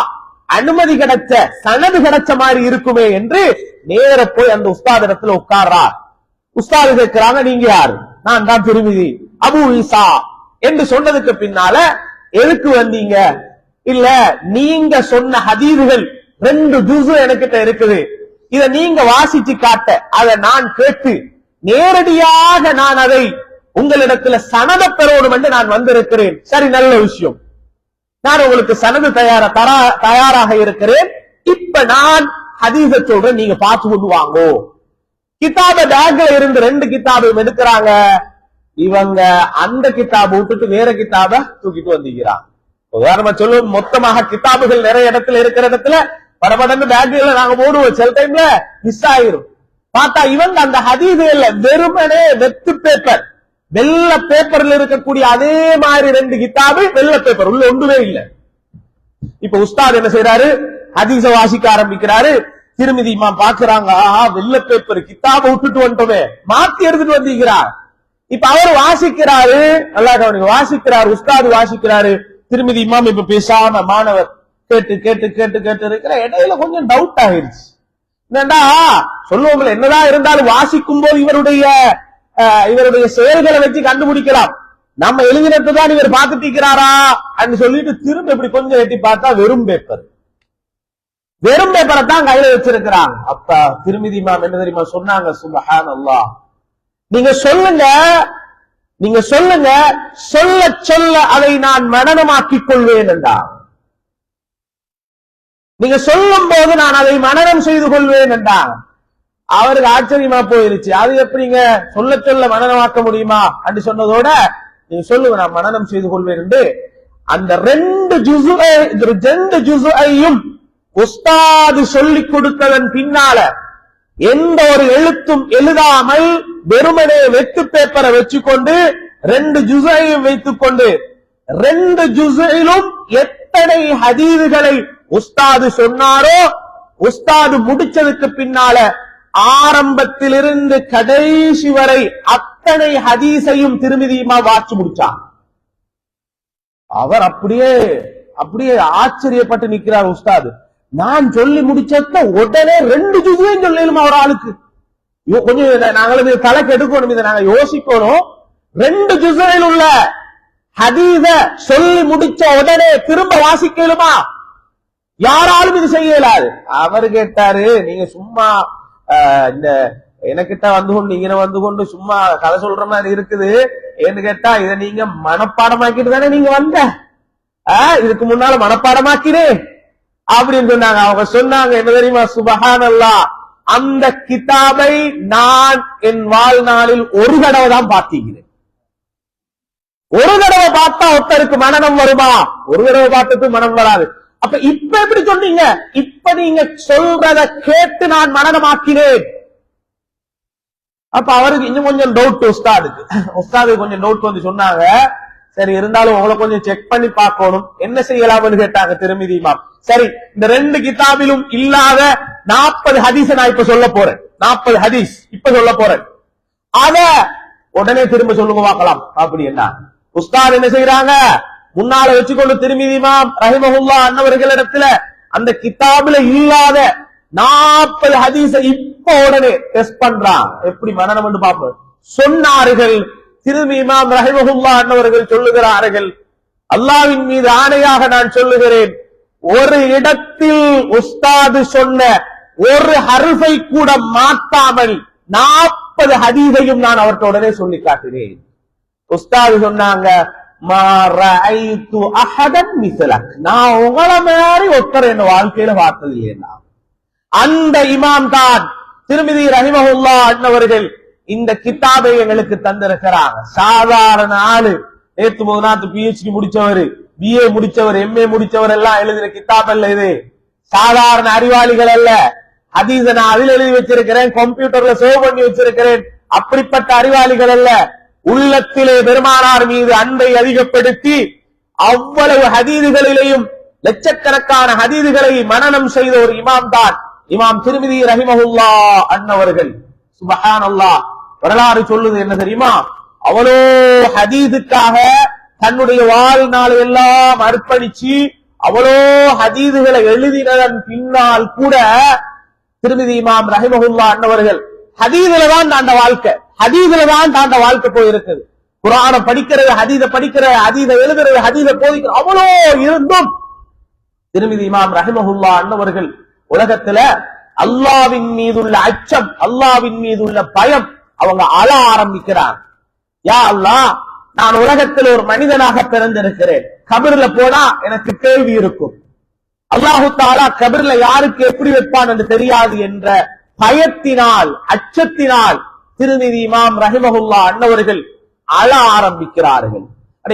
அனுமதி கிடைச்ச, சனது கிடைச்ச மாதிரி இருக்குமே என்று நேர போய் அந்த உஸ்தாத் இடத்துல உட்கார்றார். உஸ்தாது கேட்கிறாங்க, நீங்க யார்? நான் தான் திருமிதி அபு ஈசா என்று சொன்னதுக்கு பின்னால எதுக்கு வந்தீங்க? இல்ல, நீங்க சொன்ன ஹதீதுகள் 2 ஜுஸ் எனக்கிட்ட இருக்குது, இத நீங்க வாசிச்சு காட்ட அதை நான் கேட்டு நேரடியாக நான் அதை உங்களிடத்துல சனத பெறணும் என்று நான் வந்திருக்கிறேன். சரி, நல்ல விஷயம், நான் உங்களுக்கு சனது தயாராக இருக்கிறேன். இப்ப நான் ஹதீஸ சொல்றேன், நீங்க பார்த்து கொண்டு வாங்கோ. கிதாப பேக்ல இருந்து 2 கிதாபையும் எடுக்கிறாங்க. இவங்க அந்த கிதாபை விட்டுட்டு வேற கிதாப தூக்கிட்டு வந்திருக்கிறாங்க. உதாரணமா சொல்லுவோம், மொத்தமாக கிதாபுகள் நிறைய இடத்துல இருக்கிற இடத்துல படபடன்னு பேக்ல நாங்க போடுவோம், சில டைம்ல மிஸ் ஆயிரும். பார்த்தா இவங்க அந்த ஹதீதுகள்ல வெறுமனே வெத்து பேப்பர், வெள்ள பேப்பர்ல இருக்கக்கூடிய அதே மாதிரி 2 கிதாபு வெள்ள பேப்பர், உள்ள ஒன்றுமே இல்ல. இப்ப உஸ்தாத் என்ன செய்யறாரு, ஹதீஸ வாசிக்க ஆரம்பிக்கிறாரு. திருமிதி இமாம் பாக்குறாங்க, வெள்ள பேப்பர் கிதாபை விட்டுட்டு வந்துட்டோமே, மாத்தி எடுத்துட்டு வந்திருக்கிறார். இப்ப அவர் வாசிக்கிறாரு, நல்லா கவனிங்க, வாசிக்கிறார், உஸ்தாது வாசிக்கிறாரு. திருமிதி இமாம் இப்ப பேசாம மாணவர் கேட்டு கேட்டு கேட்டு கேட்டு இருக்கிற இடையில கொஞ்சம் டவுட் ஆயிருச்சு. என்னடா சொல்லுவோங்களே, என்னதான் இருந்தாலும் வாசிக்கும் போது இவருடைய செயல்களை வச்சு கண்டுபிடிக்கலாம், நம்ம எழுதினது தான் இவர் பார்த்துட்டு இருக்கிறாரா அப்படின்னு சொல்லிட்டு திரும்ப இப்படி கொஞ்சம் எட்டி பார்த்தா வெறும் பேப்பர், வெறும் பேப்பரை தான் கையில வச்சிருக்கிறாங்க. அப்ப திருமிதி இமாம் என்ன தெரியுமா சொன்னாங்க, சுப்ஹானல்லாஹ், நீங்க சொல்லுங்க, சொல்ல சொல்ல அதை நான் மனனமாக்கிக் கொள்வேன் என்றா, நீங்க சொல்லும் போது நான் அதை மனனம் செய்து கொள்வேன் என்றா. அவருக்கு ஆச்சரியமா போயிருச்சு, அது எப்படிங்க சொல்ல சொல்ல மனனமாக்க முடியுமா என்று சொன்னதோட, நீங்க சொல்லுங்க நான் மனனம் செய்து கொள்வேன் என்று அந்த 2 ஜுஸ்ஐயும் உஸ்தாது சொல்லிக் கொடுத்ததன் பின்னால எந்த ஒரு எழுத்தும் எழுதாமல் வெறுமனே வெத்து பேப்பரை வச்சுக்கொண்டு 2 ஜுஸ்ஐயும் வைத்துக் கொண்டு 2 ஜுஸ்ஐலும் எத்தனை ஹதீதுகளை உஸ்தாது சொன்னாரோ, உஸ்தாது முடிச்சதுக்கு பின்னால ஆரம்பத்திலிருந்து கடைசி வரை அத்தனை ஹதீஸையும் திருமிதியுமா வாசி முடிச்சார். அவர் அப்படியே ஆச்சரியப்பட்டு நிற்கிறார் உஸ்தாது. நான் சொல்லி முடிச்சத உடனே 2 ஜுஸையும் சொல்லலுமா ஒரு ஆளுக்கு? கொஞ்சம் நாங்களும் தலைக்கு எடுக்கணும், இதை நாங்க யோசிக்கணும். 2 ஜுஸையில் உள்ள ஹதீஸ சொல்லி முடிச்ச உடனே திரும்ப வாசிக்கலுமா? யாராலும் இது செய்ய இயலாது. அவர் கேட்டாரு, நீங்க சும்மா இந்த எனக்கிட்ட வந்து கொண்டு சும்மா கதை சொல்ற மாதிரி இருக்குது ஏன்னு கேட்டா, இதை நீங்க மனப்பாடமாக்கிட்டு தானே நீங்க வந்த, இதுக்கு முன்னால மனப்பாடமாக்கிறேன் அப்படின்னு சொன்னாங்க. அவங்க சொன்னாங்க என்ன தெரியுமா, சுப்ஹானல்லாஹ், அந்த கிதாபை நான் என் வாழ்நாளில் ஒரு தடவை தான் பார்த்திருக்கிறேன். ஒரு தடவை பார்த்தா ஒருத்தருக்கு மனனம் வருமா? ஒரு தடவை பார்த்தது மனம் வராது. அப்ப இப்ப எப்படி சொன்னீங்க? இப்ப நீங்க சொல்றத கேட்டு நான் மனனமாக்கினேன். அப்ப அவருக்கு இன்னும் கொஞ்சம் டவுட், உஸ்தாது கொஞ்சம் டவுட் வந்து சொன்னாங்க, சரி இருந்தாலும் உங்களை கொஞ்சம் செக் பண்ணி பார்க்கணும், என்ன செய்யலாம்னு கேட்டாங்க திருமிதி இமாம். சரி, இந்த 2 கிதாபிலும் இல்லாத 40 ஹதீஸ நான் இப்ப சொல்ல போறேன், 40 ஹதீஸ் இப்ப சொல்ல போறேன், அத உடனே திரும்ப சொல்லுங்க பார்க்கலாம் அப்படி என்ன. உஸ்தாத் என்ன செய்யறாங்க, முன்னால வச்சுக்கொண்டு திருமிதி இமாம் ரஹிமஹுல்லாஹ் அன்னவர்களிடத்துல அந்த கிதாபுல இல்லாத 40 ஹதீஸ இப்ப உடனே டெஸ்ட் பண்றான், எப்படி மனனம் பாப்போம். சொன்னார்கள். திருமதி இமாம் ரஹிமஹுல்லாஹ் அன்னவர்கள் சொல்லுகிறார்கள், அல்லாஹ்வின் மீது ஆணையாக நான் சொல்லுகிறேன், ஒரு இடத்தில் உஸ்தாது சொன்ன ஒரு ஹர்ஃபை கூட மாற்றாமல் 40 ஹதீஸையும் நான் அவர்கிட்ட உடனே சொல்லி காட்டினேன். உஸ்தாது சொன்னாங்க, மா ரஅய்து அஹதன் மிஸ்லக், நான் உங்களை மாதிரி ஒருத்தர் என் வாழ்க்கையில பார்த்தது இல்லையா. அந்த இமாம் தான் திருமிதி ரஹிமஹுல்லாஹ் அன்னவர்கள் இந்த கிதாபை எங்களுக்கு தந்திருக்கிறாங்க. சாதாரண ஆளு, நேத்து முதநாத்து PhD முடிச்சவர், BA முடிச்சவர், MA முடிச்சவர் எல்லாம் எழுதின கிதாப் அல்ல இது. சாதாரண அறிவாளிகள் அல்ல. ஹதீஸ நான் அதில் எழுதி வச்சிருக்கிறேன், கம்ப்யூட்டர்ல சேவ் பண்ணி வச்சிருக்கிறேன். அப்படிப்பட்ட அறிவாளிகள் அல்ல. உள்ளத்திலே பெருமானார் மீது அன்பை அதிகப்படுத்தி அவ்வளவு ஹதீதுகளிலேயும் லட்சக்கணக்கான ஹதீதுகளை மனனம் செய்த ஒரு இமாம் தான் இமாம் திருமிதி ரஹிமஹுல்லாஹ் அன்னவர்கள். சுப்ஹானல்லாஹ். வரலாறு சொல்லுது என்ன தெரியுமா, அவ்வளோ ஹதீதுக்காக தன்னுடைய வாழ்நாள் எல்லாம் அர்ப்பணிச்சு அவ்வளோ ஹதீதுகளை எழுதினதன் பின்னால் கூட திருமிதி இமாம் ரஹிமஹுல்லாஹ் அன்னவர்கள் ஹதீதுல தான் தாண்ட வாழ்க்கை, ஹதீதுல தான் தாண்ட வாழ்க்கை போயிருக்குது. குர்ஆனை படிக்கிறது, ஹதீஸ படிக்கிறது, ஹதீஸ எழுதுறது, ஹதீஸ போதிக்கிறது, அவ்வளோ இருந்தும் திருமிதி இமாம் ரஹிமஹுல்லாஹ் அன்னவர்கள் உலகத்துல அல்லாஹ்வின் மீதுள்ள அச்சம், அல்லாஹ்வின் மீதுள்ள பயம் அவங்க அழ ஆரம்பிக்கிறார். யா அல்லாஹ், நான் உலகத்தில் ஒரு மனிதனாக பிறந்திருக்கிறேன், கபர்ல போனா எனக்கு கேள்வி இருக்கும், அல்லாஹு தஆலா கபர்ல யாருக்கு எப்படி வைப்பான் என்று தெரியாது என்ற பயத்தினால், அச்சத்தினால் திருமிதி இமாம் ரஹிமஹுல்லாஹ் அன்னவர்கள் அழ ஆரம்பிக்கிறார்கள்.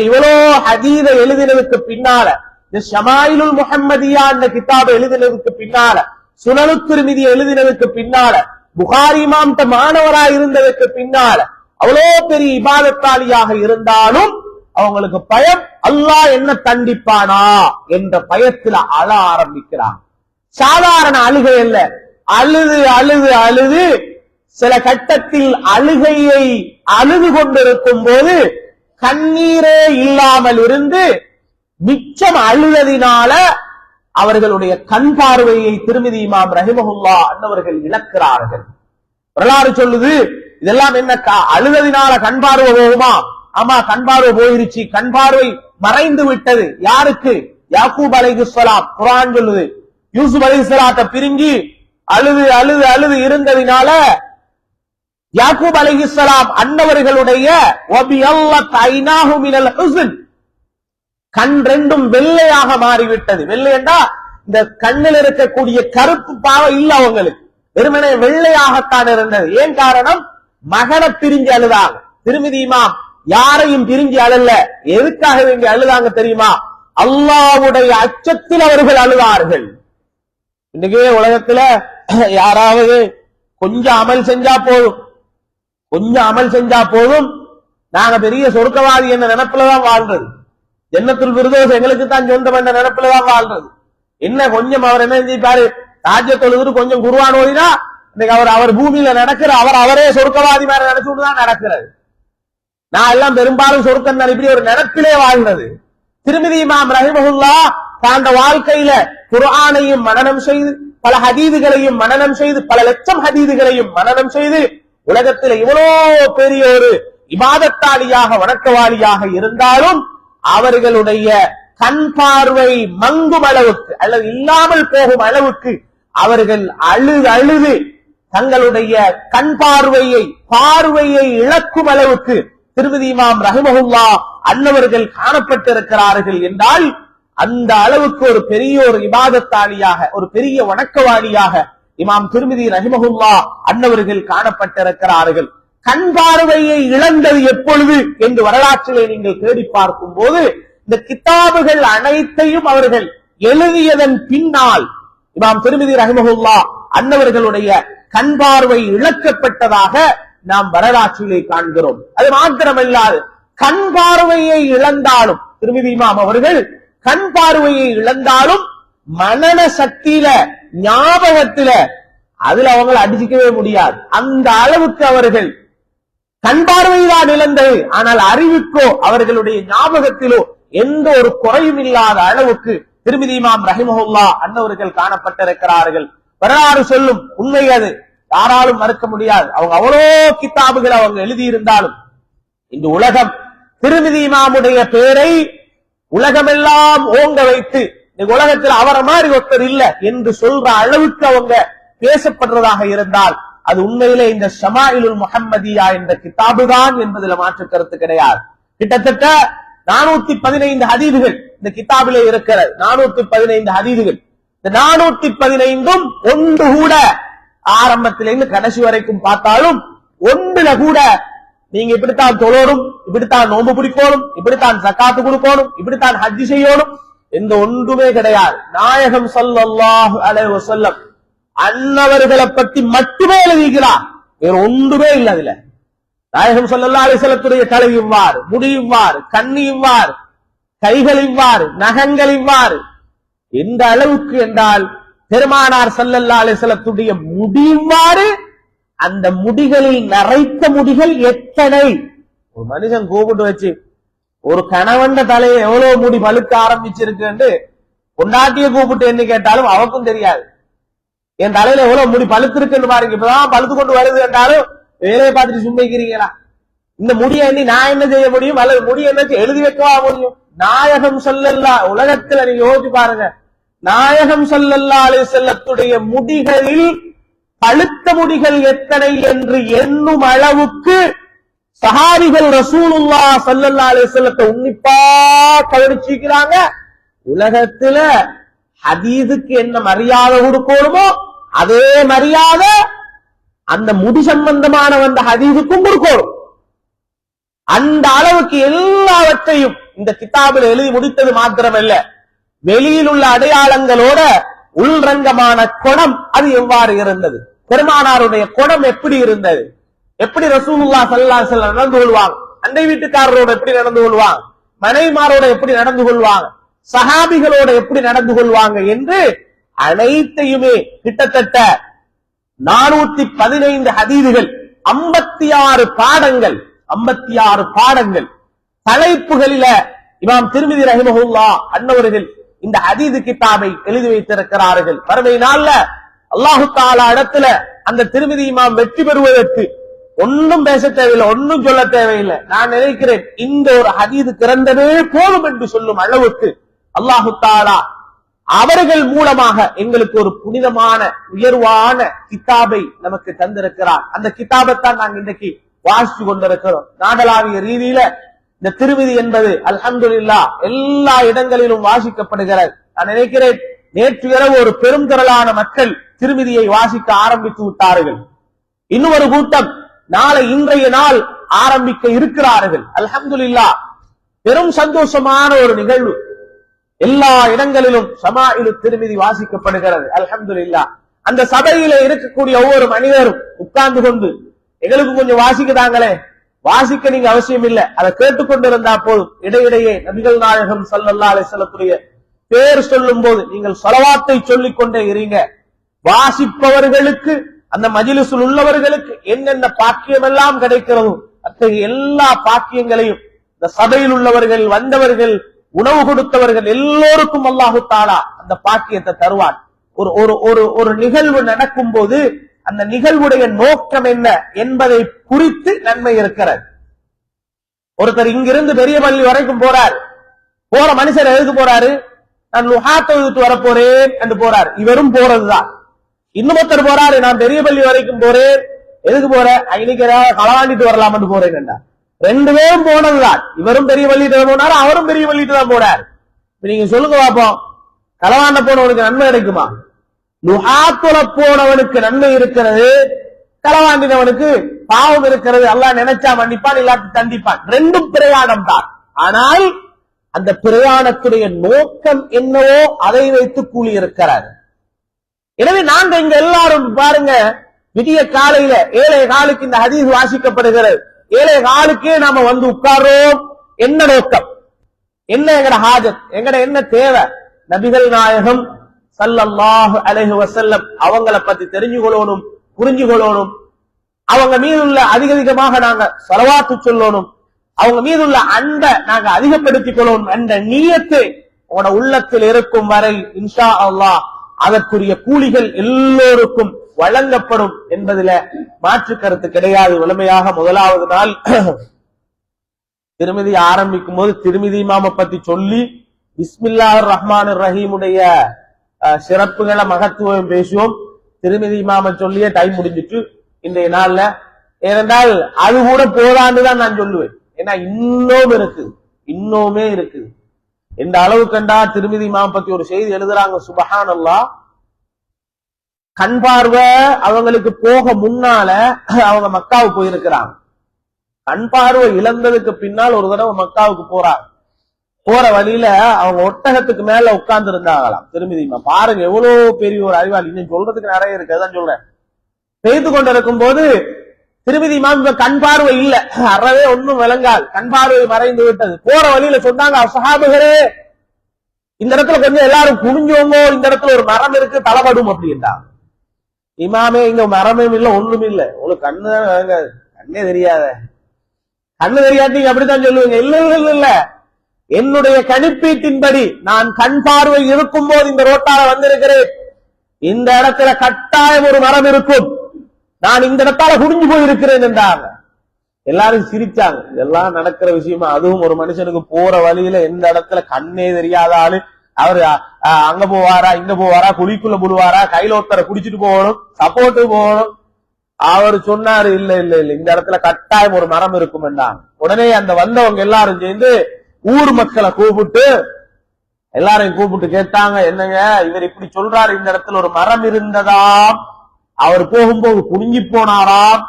இவ்வளோ ஹதீஸ எழுதினதுக்கு பின்னால, இந்த ஷமாயிலுல் முஹம்மதியா என்ற கிதாபை எழுதினதுக்கு பின்னால, சுனனு திர்மிதி எழுதினதுக்கு பின்னால, புகாரி இமாம் மாணவராய் இருந்ததுக்கு பின்னால, அவ்வளோ பெரிய இபாதத்தாளியாக இருந்தாலும் அவங்களுக்கு பயம், அல்லாஹ் என்ன தண்டிப்பானா என்ற பயத்துல அழ ஆரம்பிக்கிறாங்க. சாதாரண அழுகை அல்ல, அழுது அழுது அழுது சில கட்டத்தில் அழுகையை அழுது கொண்டிருக்கும் போது கண்ணீரே இல்லாமல் இருந்து மிச்சம் அழுததினால அவர்களுடைய கண் பார்வையை திருமிதி இமாம் ரஹிமஹுல்லாஹ் அன்னவர்கள் இழக்கிறார்கள். வரலாறு சொல்லுது, இதெல்லாம் என்ன அழுததினால கண் பார்வை போகுமா? ஆமா, கண் பார்வை போயிருச்சு, கண் பார்வை மறைந்து விட்டது. யாருக்கு? யாக்கூப் அலைஹிஸ்ஸலாம். குர்ஆன் சொல்லுது, யூசுப் அலைஹிஸ்ஸலாத்தை பிரிஞ்சு அழுது அழுது அழுது இருந்ததினால யாக்கூப் அலைஹிஸ்ஸலாம் அன்னவர்களுடைய வபியல்லத் ஐனாஹு மினல் ஹுஸ்ன், கண் ரெண்டும் வெள்ளையாக மாறிவிட்டது. வெள்ளை என்றா இந்த கண்ணில் இருக்கக்கூடிய கருப்பு பாவம் இல்ல அவங்களுக்கு, வெறுமனே வெள்ளையாகத்தான் இருந்தது. ஏன் காரணம்? மகனை பிரிஞ்சு அழுதாங்க. திருமிதி இமாம் யாரையும் பிரிஞ்சு அழல. எதுக்காக வேண்டி அழுதாங்க தெரியுமா? அல்லாஹ்வுடைய அச்சத்தில் அவர்கள் அழுதார்கள். இன்னைக்கே உலகத்துல யாராவது கொஞ்சம் அமல் செஞ்சா போதும், கொஞ்சம் அமல் செஞ்சா போதும், நாங்க பெரிய சொர்க்கவாதி என்ற நினைப்புலதான் வாழ்றது, ஜன்னத்துல் ஃபிர்தௌஸ் எங்களுக்கு தான் சொந்தம் என்ற நினைப்புலதான் வாழ்றது. என்ன கொஞ்சம் அவர் என்ன செஞ்சிருப்பாரு, ராஜ்ய தொழுது கொஞ்சம் குர்ஆன் ஓதினா இன்னைக்கு அவர் பூமியில நடக்கிற அவரே சொர்க்கவாதி மாதிரி நினைச்சுட்டுதான் நடக்கிறது. நான் எல்லாம் பெரும்பாலும் சொர்க்கம் தான், இப்படி ஒரு நினைப்பிலே வாழ்றது. திருமிதி இமாம் ரஹிமஹுல்லாஹ் தாண்ட வாழ்க்கையில குர்ஆனையும் மனனம் செய்து, பல ஹதீதுகளையும் மனனம் செய்து, பல லட்சம் ஹதீதுகளையும் மனனம் செய்து, உலகத்தில் இவ்வளவு பெரிய ஒரு இபாதத்தாளியாக வணக்கவாளியாக இருந்தாலும் அவர்களுடைய கண் பார்வை மங்கும் அளவுக்கு அல்லது இல்லாமல் போகும் அளவுக்கு அவர்கள் அழுது அழுது தங்களுடைய கண் பார்வையை இழக்கும் அளவுக்கு திருமிதி இமாம் ரஹிமஹுல்லாஹ் அன்னவர்கள் காணப்பட்டிருக்கிறார்கள் என்றால், அந்த அளவுக்கு ஒரு பெரிய ஒரு இபாதத்தாளியாக, ஒரு பெரிய வணக்கவாளியாக இமாம் திருமிதி ரஹிமஹுல்லாஹ் அன்னவர்கள் காணப்பட்டிருக்கிறார்கள். கண் பார்வையை இழந்தது எப்பொழுது என்று வரலாற்றிலே நீங்கள் தேடி பார்க்கும் போது, இந்த கிதாபுகள் அனைத்தையும் அவர்கள் எழுதியதன் பின்னால் இமாம் திருமிதி ரஹிமஹுல்லாஹ் அன்னவர்களுடைய கண் பார்வை இழக்கப்பட்டதாக நாம் வரலாற்றிலே காண்கிறோம். அது மாத்திரமல்லாது கண் பார்வையை இழந்தாலும், திருமிதி இமாம் அவர்கள் கண் பார்வையை இழந்தாலும் மனன சக்தியில, ஞாபகத்தில, அதுல அவங்களை அடிச்சுக்கவே முடியாது. அந்த அளவுக்கு அவர்கள் கண் பார்வைதான் இழந்தது, ஆனால் அறிவுக்கோ அவர்களுடைய ஞாபகத்திலோ எந்த ஒரு குறையும் இல்லாத அளவுக்கு திருமிதி இமாம் ரஹிமஹுல்லாஹ் அன்னவர்கள் காணப்பட்டிருக்கிறார்கள். வரலாறு சொல்லும் உண்மை அது. யாராலும் மறுக்க முடியாது. அவங்க அவ்வளோ கிதாபுகள் அவங்க எழுதியிருந்தாலும் இந்த உலகம் திருமிதி இமாமுடைய பேரை உலகமெல்லாம் ஓங்க வைத்து இந்த உலகத்தில் அவரை மாதிரி ஒருத்தர் இல்ல என்று சொல்ற அளவுக்கு அவங்க பேசப்படுறதாக இருந்தால் அது உண்மையிலே இந்த ஷமாயிலுல் முஹம்மதியா என்ற கிதாபு தான் என்பதுல மாற்று கருத்து கிடையாது. கிட்டத்தட்ட 415 ஹதீதுகள் இந்த கிதாபிலே இருக்கிறது. 415 ஹதீதுகள். இந்த 415ம் ஒன்று கூட ஆரம்பத்திலிருந்து கடைசி வரைக்கும் பார்த்தாலும் ஒன்றுல கூட நீங்க இப்படித்தான் தொழணும், இப்படித்தான் நோன்பு பிடிக்கணும், இப்படித்தான் ஜக்காத்து கொடுக்கணும், இப்படித்தான் ஹஜ் செய்யணும், எந்த ஒன்றுமே கிடையாது. நாயகம் ஸல்லல்லாஹு அலைஹி வஸல்லம் அன்னவர்களை பற்றி மட்டுமே எழுதிக்கிறார், வேற ஒன்றுமே இல்லை. அதுல நாயகம் ஸல்லல்லாஹு அலைஹி வஸல்லத்துடைய தலை இவ்வாறு, முடி இவ்வாறு, கண்ணி இவ்வாறு, கைகள் இவ்வாறு, நகங்கள் இவ்வாறு, எந்த அளவுக்கு என்றால் பெருமானார் ஸல்லல்லாஹு அலைஹி வஸல்லத்துடைய முடி இவ்வாறு, அந்த முடிகளில் நரைத்த முடிகள் எத்தனை. ஒரு மனுஷன் கூப்பிட்டு வச்சு ஒரு கணவன் தலையை எவ்வளவு முடி பழுக்க ஆரம்பிச்சிருக்கு பொண்டாட்டிய கூப்பிட்டு என்ன கேட்டாலும் அவக்கும் தெரியாது. என் தலையில எவ்வளவு முடி பழுத்திருக்குன்னு பாருங்க, இப்பதான் பழுத்து கொண்டு வருது என்றாலும் வேலையை பார்த்துட்டு சும்மைக்கிறீங்களா? இந்த முடியை எண்ணி நான் என்ன செய்ய முடியும், அல்லது முடி என்ன எழுதி வைக்கவா முடியும்? நாயகம் ஸல்லல்லாஹு உலகத்துல நீங்க யோசிச்சு பாருங்க, நாயகம் ஸல்லல்லாஹு அலைஹி வஸல்லத்துடைய முடிகளில் பழுத்த முடிகள் எத்தனை என்று எண்ணும் அளவுக்கு சஹாபிகள் ரசூலுல்லாஹ் ஸல்லல்லாஹு அலைஹி வஸல்லத்தை உன்னிப்பா கவனிச்சிருக்கிறாங்க. உலகத்துல ஹதீஸுக்கு என்ன மரியாதை கொடுக்கணுமோ அதே மரியாதை அந்த முடி சம்பந்தமான வந்த ஹதீஸுக்கும் கொடுக்கணும். அந்த அளவுக்கு எல்லாவற்றையும் இந்த கிதாபில் எழுதி முடித்தது மாத்திரமல்ல, வெளியில் உள்ள அடையாளங்களோட உள்ரங்கமான குணம் அது எவ்வாறு இருந்தது, பெருமானாருடைய குணம் எப்படி இருந்தது, எப்படி ரசூலுல்லாஹ் ஸல்லல்லாஹு அலைஹி வஸல்லம் நடந்து கொள்வாங்க, அண்டை வீட்டுக்காரரோட எப்படி நடந்து கொள்வாங்க, மனைவிமாரோட எப்படி நடந்து கொள்வாங்க, சஹாபிகளோட எப்படி நடந்து கொள்வாங்க என்று அனைத்தையுமே கிட்டத்தட்ட 415 ஹதீதுகள், 56 பாடங்கள், 56 பாடங்கள் தலைப்புகளில இமாம் திர்மிதி ரஹிமஹுல்லாஹ் அன்னவர்கள் இந்த ஹதீது கிதாபை எழுதி வைத்திருக்கிறார்கள். வறுமை நாள்ல அல்லாஹு தஆலா இடத்துல அந்த திர்மிதி இமாம் வெற்றி பெறுவதற்கு ஒன்னும் பேச தேவையில்லை, ஒன்னும் சொல்ல தேவையில்லை. நான் நினைக்கிறேன் இந்த ஒரு ஹதீது திறந்ததே போதும் என்று சொல்லும் அளவுக்கு அல்லாஹு தஆலா அவர்கள் மூலமாக எங்களுக்கு ஒரு புனிதமான உயர்வான கிதாபை நமக்கு தந்திருக்கிறார். அந்த கிதாபைத்தான் நாங்கள் இன்றைக்கு வாசித்து கொண்டிருக்கிறோம். நாடளாவிய ரீதியில இந்த திருமிதி என்பது அல்ஹம்துலில்லாஹ் எல்லா இடங்களிலும் வாசிக்கப்படுகிறது. நான் நினைக்கிறேன் நேற்று இரவு ஒரு பெரும் திரளான மக்கள் திருமிதியை வாசிக்க ஆரம்பித்து விட்டார்கள். இன்னும் ஒரு கூட்டம் நாளை இன்றைய நாள் ஆரம்பிக்க இருக்கிறார்கள். அல்ஹம்துலில்லாஹ் பெரும் சந்தோஷமான ஒரு நிகழ்வு. எல்லா இடங்களிலும் ஷமாயிலு திருமிதி வாசிக்கப்படுகிறது. அல்ஹம்துலில்லாஹ் அந்த சபையில இருக்கக்கூடிய ஒவ்வொரு மனிதரும் உட்கார்ந்து கொண்டு எங்களுக்கு கொஞ்சம் வாசிக்கதாங்களே, வாசிக்க நீங்க அவசியம் இல்லை, அதை கேட்டுக்கொண்டிருந்தா போதும். இடையிடையே நபிகள் நாயகம் ஸல்லல்லாஹு அலைஹி வஸல்லத்துடைய பேர் சொல்லும் போது நீங்கள் ஸலவாத்தை சொல்லிக் கொண்டே இருங்க. வாசிப்பவர்களுக்கு அந்த மஜ்லிஸில் உள்ளவர்களுக்கு என்னென்ன பாக்கியம் எல்லாம் கிடைக்கிறதோ அத்தகைய எல்லா பாக்கியங்களையும் இந்த சபையில் உள்ளவர்கள், வந்தவர்கள், உணவு கொடுத்தவர்கள் எல்லோருக்கும் அல்லாஹு தஆலா அந்த பாக்கியத்தை தருவார். ஒரு நிகழ்வு நடக்கும் போது அந்த நிகழ்வுடைய நோக்கம் என்ன என்பதை குறித்து நன்மை இருக்கிறது. ஒருத்தர் இங்கிருந்து பெரிய பள்ளி வரைக்கும் போறார், போற மனுஷர் எதுக்கு போறாரு, நான் லுஹாத் தொழுதுட்டு வரப்போறேன் என்று போறார், இவரும் போறதுதான். இன்னொருத்தர் போறாரு, நான் பெரிய பள்ளி வரைக்கும் போறேன், எதுக்கு போற, இன்னைக்கு களவாண்டிட்டு வரலாம் என்று போறேன் என்றார். ரெண்டு பேரும் போனதுதான். இவரும் பெரிய பள்ளிட்டு போனாரு, அவரும் பெரிய பள்ளிட்டு தான் போறாரு. நீங்க சொல்லுங்க பாப்போம், களவாண்ட போனவனுக்கு நன்மை கிடைக்குமா? லுஹாத்துல போனவனுக்கு நன்மை இருக்கிறது, களவாண்டினவனுக்கு பாவம் இருக்கிறது. அல்லாஹ் நினைச்சா மன்னிப்பான், இல்லாட்டி தண்டிப்பான். ரெண்டும் பிரயாணம் தான். ஆனால் அந்த பிரயாணத்துடைய நோக்கம் என்னவோ அதை வைத்து கூலி இருக்கிறார். எனவே நாங்க இங்க எல்லாரும் பாருங்க, விடிய காலையில 7:15 இந்த ஹதீஸ் வாசிக்கப்படுகிறது. 7:15 நாம வந்து உட்கார்றோம். என்ன நோக்கம், என்ன எங்கட ஹாஜத், எங்கட என்ன தேவை? நபிகள் நாயகம் ஸல்லல்லாஹு அலைஹி வஸல்லம் அவங்கள பத்தி தெரிஞ்சு கொள்ளணும், புரிஞ்சு கொள்ளணும். அவங்க மீது உள்ள அதிகமாக நாங்க ஸலவாத்து சொல்லணும், அவங்க மீது உள்ள அன்பை நாங்க அதிகப்படுத்திக் கொள்ளணும் என்ற நியத்து உங்களோட உள்ளத்தில் இருக்கும் வரை இன்ஷா அல்லாஹ் அதற்குரிய கூலிகள் எல்லோருக்கும் வழங்கப்படும் என்பதில மாற்று கருத்து கிடையாது. வலிமையாக முதலாவது நாள் திருமிதி ஆரம்பிக்கும் போது திருமிதி இமாம பத்தி சொல்லி பிஸ்மில்லாஹிர் ரஹ்மானிர் ரஹீமுடைய சிறப்புகளை மகத்துவம் பேசுவோம். திருமிதி இமாம சொல்லியே டைம் முடிஞ்சிட்டு இன்றைய நாள்ல. ஏனென்றால் அது கூட போதான்னு தான் நான் சொல்லுவேன். ஏன்னா இன்னுமே இருக்குது. இந்த அளவு கண்டா திருமிதி இமாம பத்தி ஒரு செய்தி எழுதுறாங்க, சுபஹானல்லாஹ். கண் பார்வை அவங்களுக்கு போக முன்னால அவங்க மக்காவுக்கு போயிருக்கிறாங்க. கண் பார்வை இழந்ததுக்கு பின்னால் ஒரு தடவை மக்காவுக்கு போறாங்க. போற வழியில அவங்க ஒட்டகத்துக்கு மேல உட்கார்ந்து இருந்தாங்களாம். திருமிதி இமாம் பாருங்க எவ்வளவு பெரிய ஒரு அறிவாளி. இன்னும் சொல்றதுக்கு நிறைய இருக்கு, அதான் சொல்றேன். பெய்து கொண்டிருக்கும் போது திருமிதி இமாம் கண் பார்வை இல்ல, அறவே ஒன்னும் விளங்காது, கண் பார்வை மறைந்து விட்டது. போற வழியில சொன்னாங்க, சஹாபுகளே இந்த இடத்துல கொஞ்சம் எல்லாரும் குனிஞ்சோங்க, இந்த இடத்துல ஒரு மரம் இருக்கு, தளபடும் அப்படின்றாங்க. இமாமே இங்க மரமும் இல்ல ஒண்ணும் இல்ல, உங்களுக்கு கண்ணே தெரியாத, கண்ணு தெரியாதீங்க அப்படித்தான் சொல்லுவீங்க. இல்ல, என்னுடைய கணிப்பீட்டின்படி நான் கண் பார்வை இருக்கும் போது இந்த ரோட்டால வந்திருக்கிறேன். இந்த இடத்துல கட்டாயம் ஒரு மரம் இருக்கும், நான் இந்த இடத்தால குடிஞ்சு போயிருக்கிறேன் என்றாங்க. எல்லாரும் சிரிச்சாங்க. இதெல்லாம் நடக்கிற விஷயமா? அதுவும் ஒரு மனுஷனுக்கு போற வழியில எந்த இடத்துல கண்ணே தெரியாத ஆளு அவரு அங்க போவாரா இங்க போவாரா, குழிக்குள்ள போடுவாரா, கையில ஒருத்தரை குடிச்சிட்டு போகணும், சப்போர்ட்டு போகணும். அவர் சொன்னாரு, இல்ல இந்த இடத்துல கட்டாயம் ஒரு மரம் இருக்கும் என்றாங்க. உடனே அந்த வந்தவங்க எல்லாரும் சேர்ந்து ஊர் மக்களை கூப்பிட்டு எல்லாரையும் கூப்பிட்டு கேட்டாங்க, என்னங்க இவர் இப்படி சொல்றாரு, இந்த இடத்துல ஒரு மரம் இருந்ததாம், அவர் போகும்போது குனிஞ்சி போனாராம்,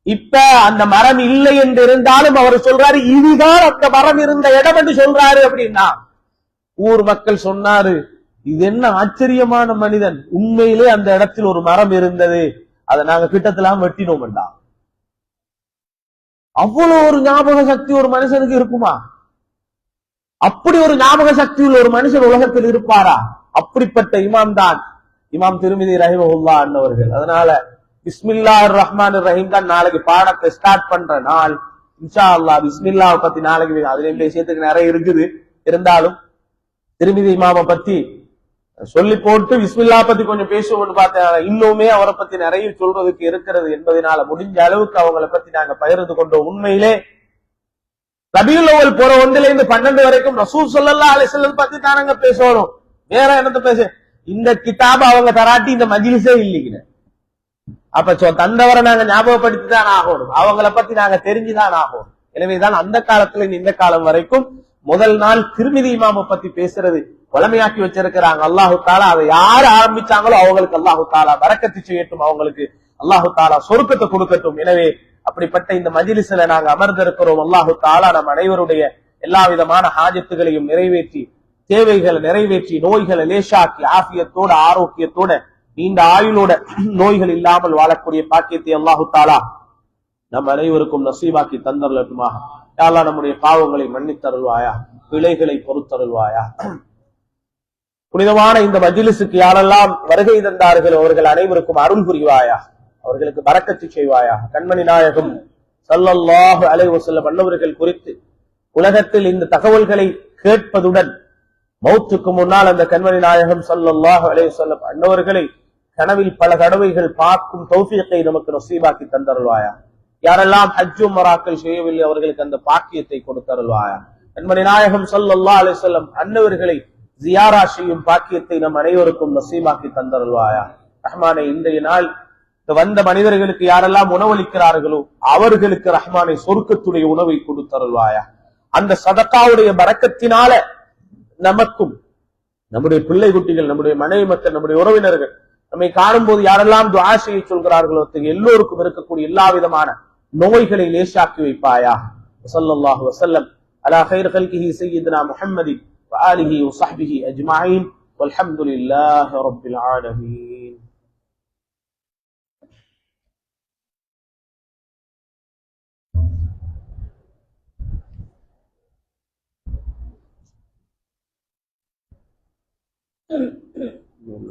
இப்ப அந்த மரம் இல்லை என்று இருந்தாலும் அவர் சொல்றாரு இதுதான் அந்த மரம் இருந்த இடம் என்று சொல்றாரு அப்படின்னா. ஊர் மக்கள் சொன்னாரு, இது என்ன ஆச்சரியமான மனிதன், உண்மையிலே அந்த இடத்தில் ஒரு மரம் இருந்தது, அதை நாங்க கிட்டத்தெல்லாம் வெட்டினோம் என்றான். அவ்வளவு ஒரு ஞாபக சக்தி ஒரு மனுஷனுக்கு இருக்குமா? அப்படி ஒரு ஞாபக சக்தி உள்ள ஒரு மனுஷன் உலகத்தில் இருப்பாரா? அப்படிப்பட்ட இமாம் தான் இமாம் திருமிதி ரஹிமஹுல்லாஹ் அன்னவர்கள். அதனால பிஸ்மில்லாஹிர் ரஹ்மானிர் ரஹீம் தான் நாளைக்கு பாடத்தை ஸ்டார்ட் பண்ற நாள். இன்ஷா அல்லாஹ் பிஸ்மில்லாஹ் பத்தி நாளைக்கு அதுலயும் பேசியதுக்கு நிறைய இருக்குது. இருந்தாலும் திருமிதி இமாம பத்தி சொல்லி போட்டு பிஸ்மில்லா பத்தி கொஞ்சம் பேசுவோம்னு பார்த்தேன். இன்னுமே அவரை பத்தி நிறைய சொல்றதுக்கு இருக்கிறது என்பதனால முடிஞ்ச அளவுக்கு அவங்களை பத்தி நாங்க பகிர்ந்து கொண்டோம். உண்மையிலே ரபியுல் அவ்வல் போற 1 இருந்து 12 வரைக்கும் ரசூல் ஸல்லல்லாஹு அலைஹி வஸல்லம் பத்தி தானங்க பேசணும். வேற என்னத்த பேச? இந்த கிதாப அவங்க தராட்டி இந்த மஜ்லிஸே இல்லைங்க. அப்ப தந்தவரை நாங்க ஞாபகப்படுத்தி தான் ஆகணும், அவங்கள பத்தி நாங்க தெரிஞ்சுதான் ஆகணும். எனவேதான் அந்த காலத்துல இந்த காலம் வரைக்கும் முதல் நாள் திருமிதி இமாம பத்தி பேசுறது வளமையாக்கி வச்சிருக்கிறாங்க. அல்லாஹு தாலா அதை யாரு ஆரம்பிச்சாங்களோ அவங்களுக்கு அல்லாஹு தாலா பரக்கத்து செய்யட்டும், அவங்களுக்கு அல்லாஹு தாலா சொருக்கத்தை கொடுக்கட்டும். எனவே அப்படிப்பட்ட இந்த மஜ்லிஸ்ல நாங்க அமர்ந்திருக்கிறோம். அல்லாஹு தாலா நம் அனைவருடைய எல்லா விதமான ஹாஜத்துகளையும் நிறைவேற்றி, தேவைகளை நிறைவேற்றி, நோய்களை லேசாக்கி, ஆஃபியத்தோட ஆரோக்கியத்தோட நீண்ட ஆயுளோட நோய்கள் இல்லாமல் வாழக்கூடிய பாக்கியத்தை அல்லாஹு தாலா நம் அனைவருக்கும் நசீபாக்கி தந்தருளட்டுமாக. யா அல்லாஹ் நம்முடைய பாவங்களை மன்னித்தருள்வாயா, பிழைகளை பொறுத்தருள்வாயா. புனிதமான இந்த மஜ்லிஸுக்கு யாரெல்லாம் வருகை தந்தார்கள் அவர்கள் அனைவருக்கும் அருள் புரிவாயா, அவர்களுக்கு பரக்கத்து செய்வாயா. கண்மணி நாயகம் ஸல்லல்லாஹு அலைஹி வஸல்லம் அன்னவர்கள் குறித்து உலகத்தில் இந்த தகவல்களை கேட்பதுடன் மௌத்துக்கு முன்னால் அந்த கண்மணி நாயகம் ஸல்லல்லாஹு அலைஹி வஸல்லம் அன்னவர்களை கனவில் பல தடவைகள் பார்க்கும் தௌஃபீக்கை நமக்கு நசீபாக்கி தந்தருள்வாயா. யாரெல்லாம் ஹஜ் உம்ராக்கள் செய்யவில்லை அவர்களுக்கு அந்த பாக்கியத்தை கொடுத்தருள்வாயா. கண்மணி நாயகம் ஸல்லல்லாஹு அலைஹி வஸல்லம் அன்னவர்களை ஜியாரா செய்யும் பாக்கியத்தை நம் அனைவருக்கும் நசீபாக்கி தந்தருள்வாயா. ரஹ்மானே, இன்றைய நாள் வந்த மனிதர்களுக்கு யாரெல்லாம் உணவளிக்கிறார்களோ அவர்களுக்கு ரஹ்மானை சொர்க்கத்துடைய உணவை கொடுத்தருள்வாயா. அந்த சதக்காவுடைய பரக்கத்தினால நமக்கும் நம்முடைய பிள்ளை குட்டிகள், நம்முடைய மனைவி மக்கள், நம்முடைய உறவினர்கள் நம்மை காணும் போது யாரெல்லாம் துஆ செய்ய சொல்கிறார்களோ எல்லோருக்கும் இருக்கக்கூடிய எல்லா விதமான நோய்களை லேசாக்கி வைப்பாயா. ஸல்லல்லாஹு வஸல்லம் அலா கைர் கல்கிஹி சய்யிதுனா முஹம்மதின் வ ஆலிஹி வ ஸஹ்பிஹி அஜ்மஈன் வல்ஹம்துலில்லாஹி ரப்பில் ஆலமீன்.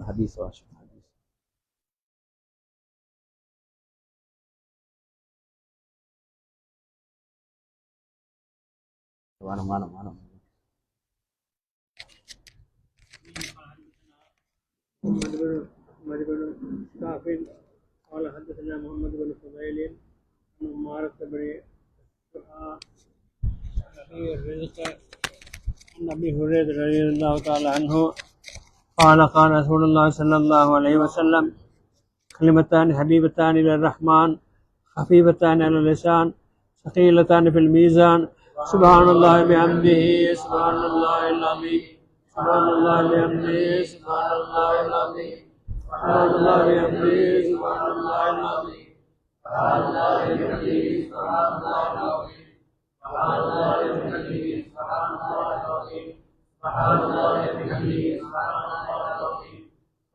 حديث واشف حديث وانا قال حدثنا محمد بن فضيل عن عمارة بن عن أبي هريرة رضي الله تعالى عنه قال قال رسول الله صلى الله عليه وسلم كلمتان حبيبتان إلى الرحمن خفيفتان على اللسان ثقيلتان في الميزان سبحان الله بحمده سبحان الله العظيم سبحان الله بحمده سبحان الله العظيم سبحان الله بحمده سبحان الله العظيم سبحان الله بحمده سبحان الله العظيم سبحان الله بحمده سبحان الله العظيم سبحان الله بحمده سبحان الله العظيم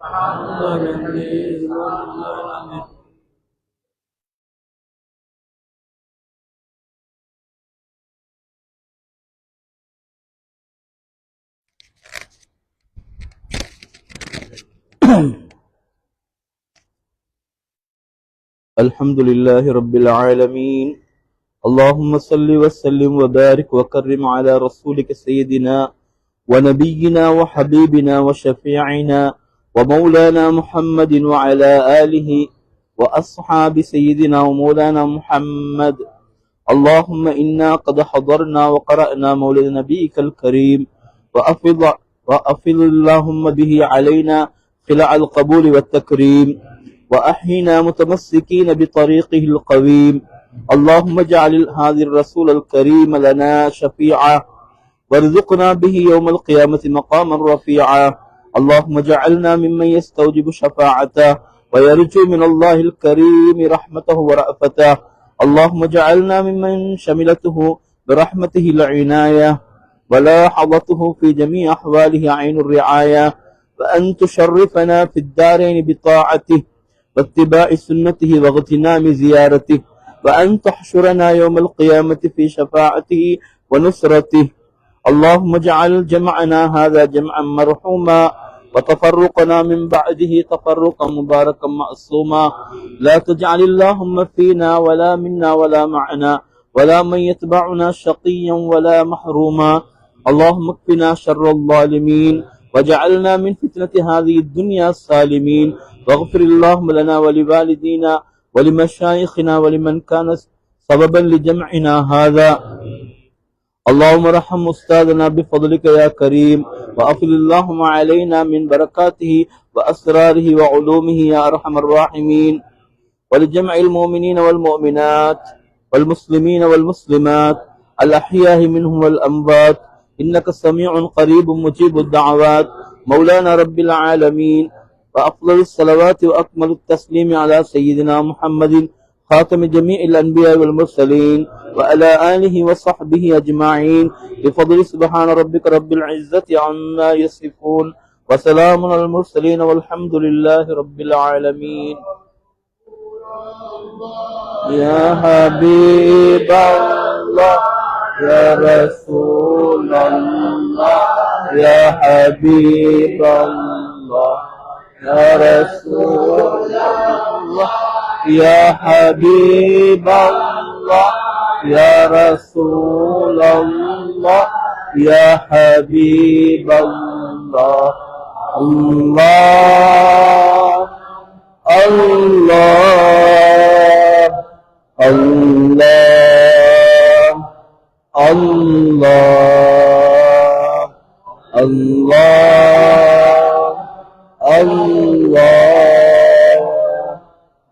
سبحان الله بحمده سبحان الله العظيم. الحمد لله رب العالمين اللهم صل وسلم وبارك وكرم على رسولك سيدنا ونبينا وحبيبنا وشفيعنا ومولانا محمد وعلى آله وأصحاب سيدنا ومولانا محمد. اللهم إنا قد حضرنا وقرأنا مولد نبيك الكريم وأفض اللهم به علينا خلع القبول والتكريم وأحينا متمسكين بطريقه القويم. اللهم اجعل هذا الرسول الكريم لنا شفيعا وارزقنا به يوم القيامة مقاما رفيعا. اللهم اجعلنا ممن يستوجب شفاعته ويرجو من الله الكريم رحمته ورأفته. اللهم اجعلنا ممن شملته برحمته العناية ولاحظته في جميع أحواله عين الرعاية، وأن تشرفنا في الدارين بطاعته واتباع سنته واغتنام زيارته، وأن تحشرنا يوم القيامة في شفاعته ونصرته. اللهم اجعل جمعنا هذا جمعا مرحوما وتفرقنا من بعده تفرقا مباركا معصوما. لا تجعل اللهم فينا ولا منا ولا معنا ولا من يتبعنا شقيا ولا محروما. اللهم اكفنا شر الظالمين وجعلنا من فتنة هذه الدنيا السالمين. واغفر اللهم لنا ولوالدينا ولمشايخنا ولمن كان سببا لجمعنا هذا. اللهم ارحم أستاذنا بفضلك يا كريم وأفضل اللهم علينا من بركاته وأسراره وعلومه يا أرحم الراحمين. ولجمع المؤمنين والمؤمنات والمسلمين والمسلمات الأحياء منهم والأموات إنك سميع قريب مجيب الدعوات. مولانا رب العالمين، وأفضل الصلوات وأكمل التسليم على سيدنا محمد خاتم جميع الأنبياء والمرسلين وعلى آله وصحبه أجمعين بفضل سبحان ربك رب العزة عما يصفون وسلام على المرسلين والحمد لله رب العالمين. يا حبيب الله يا رسول الله يا حبيب الله يا رسول الله يا حبيب الله يا رسول الله يا حبيب الله. الله الله الله الله الله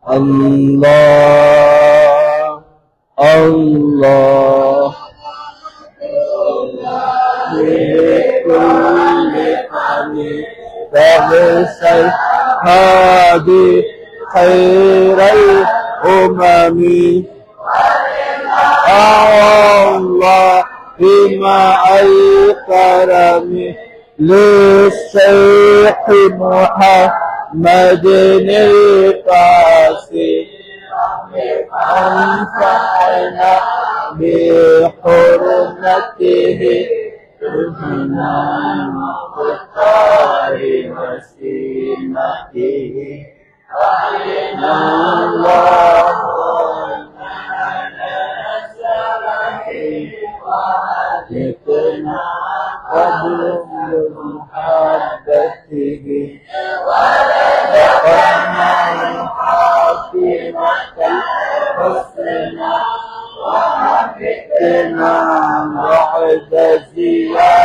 الله الله الله لكل حميد فمثل هادي خير الأمم الله بما الكرم للشيخ محمد القاسم أنفعنا بحرمته ربنا مختار وسيلته وعلينا الله وهدتنا قبل محبته ولدنا الحق بعد زيارته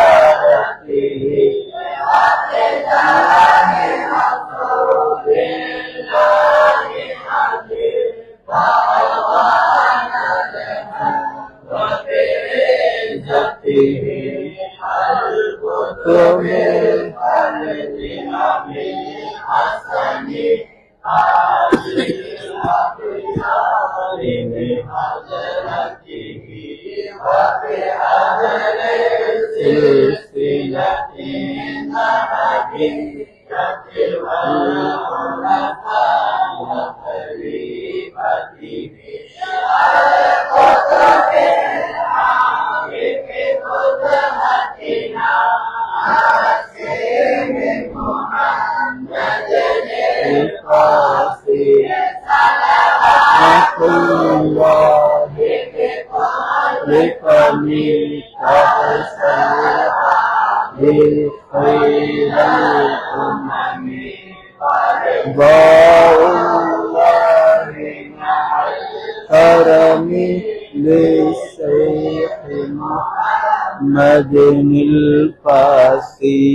للشيخ محمد الفاسي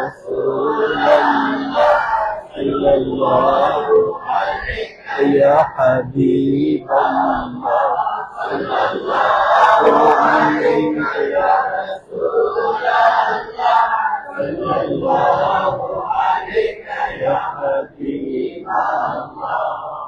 رسول الله صلى الله يا حبيب الله صلى الله عليك يا رسول الله صلى الله عليك يا حبيب الله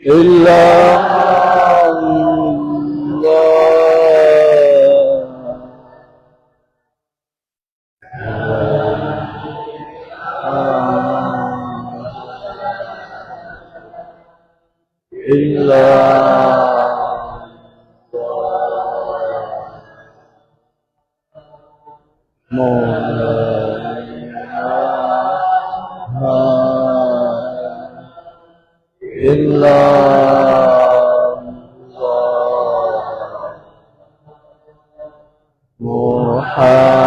إلا محمد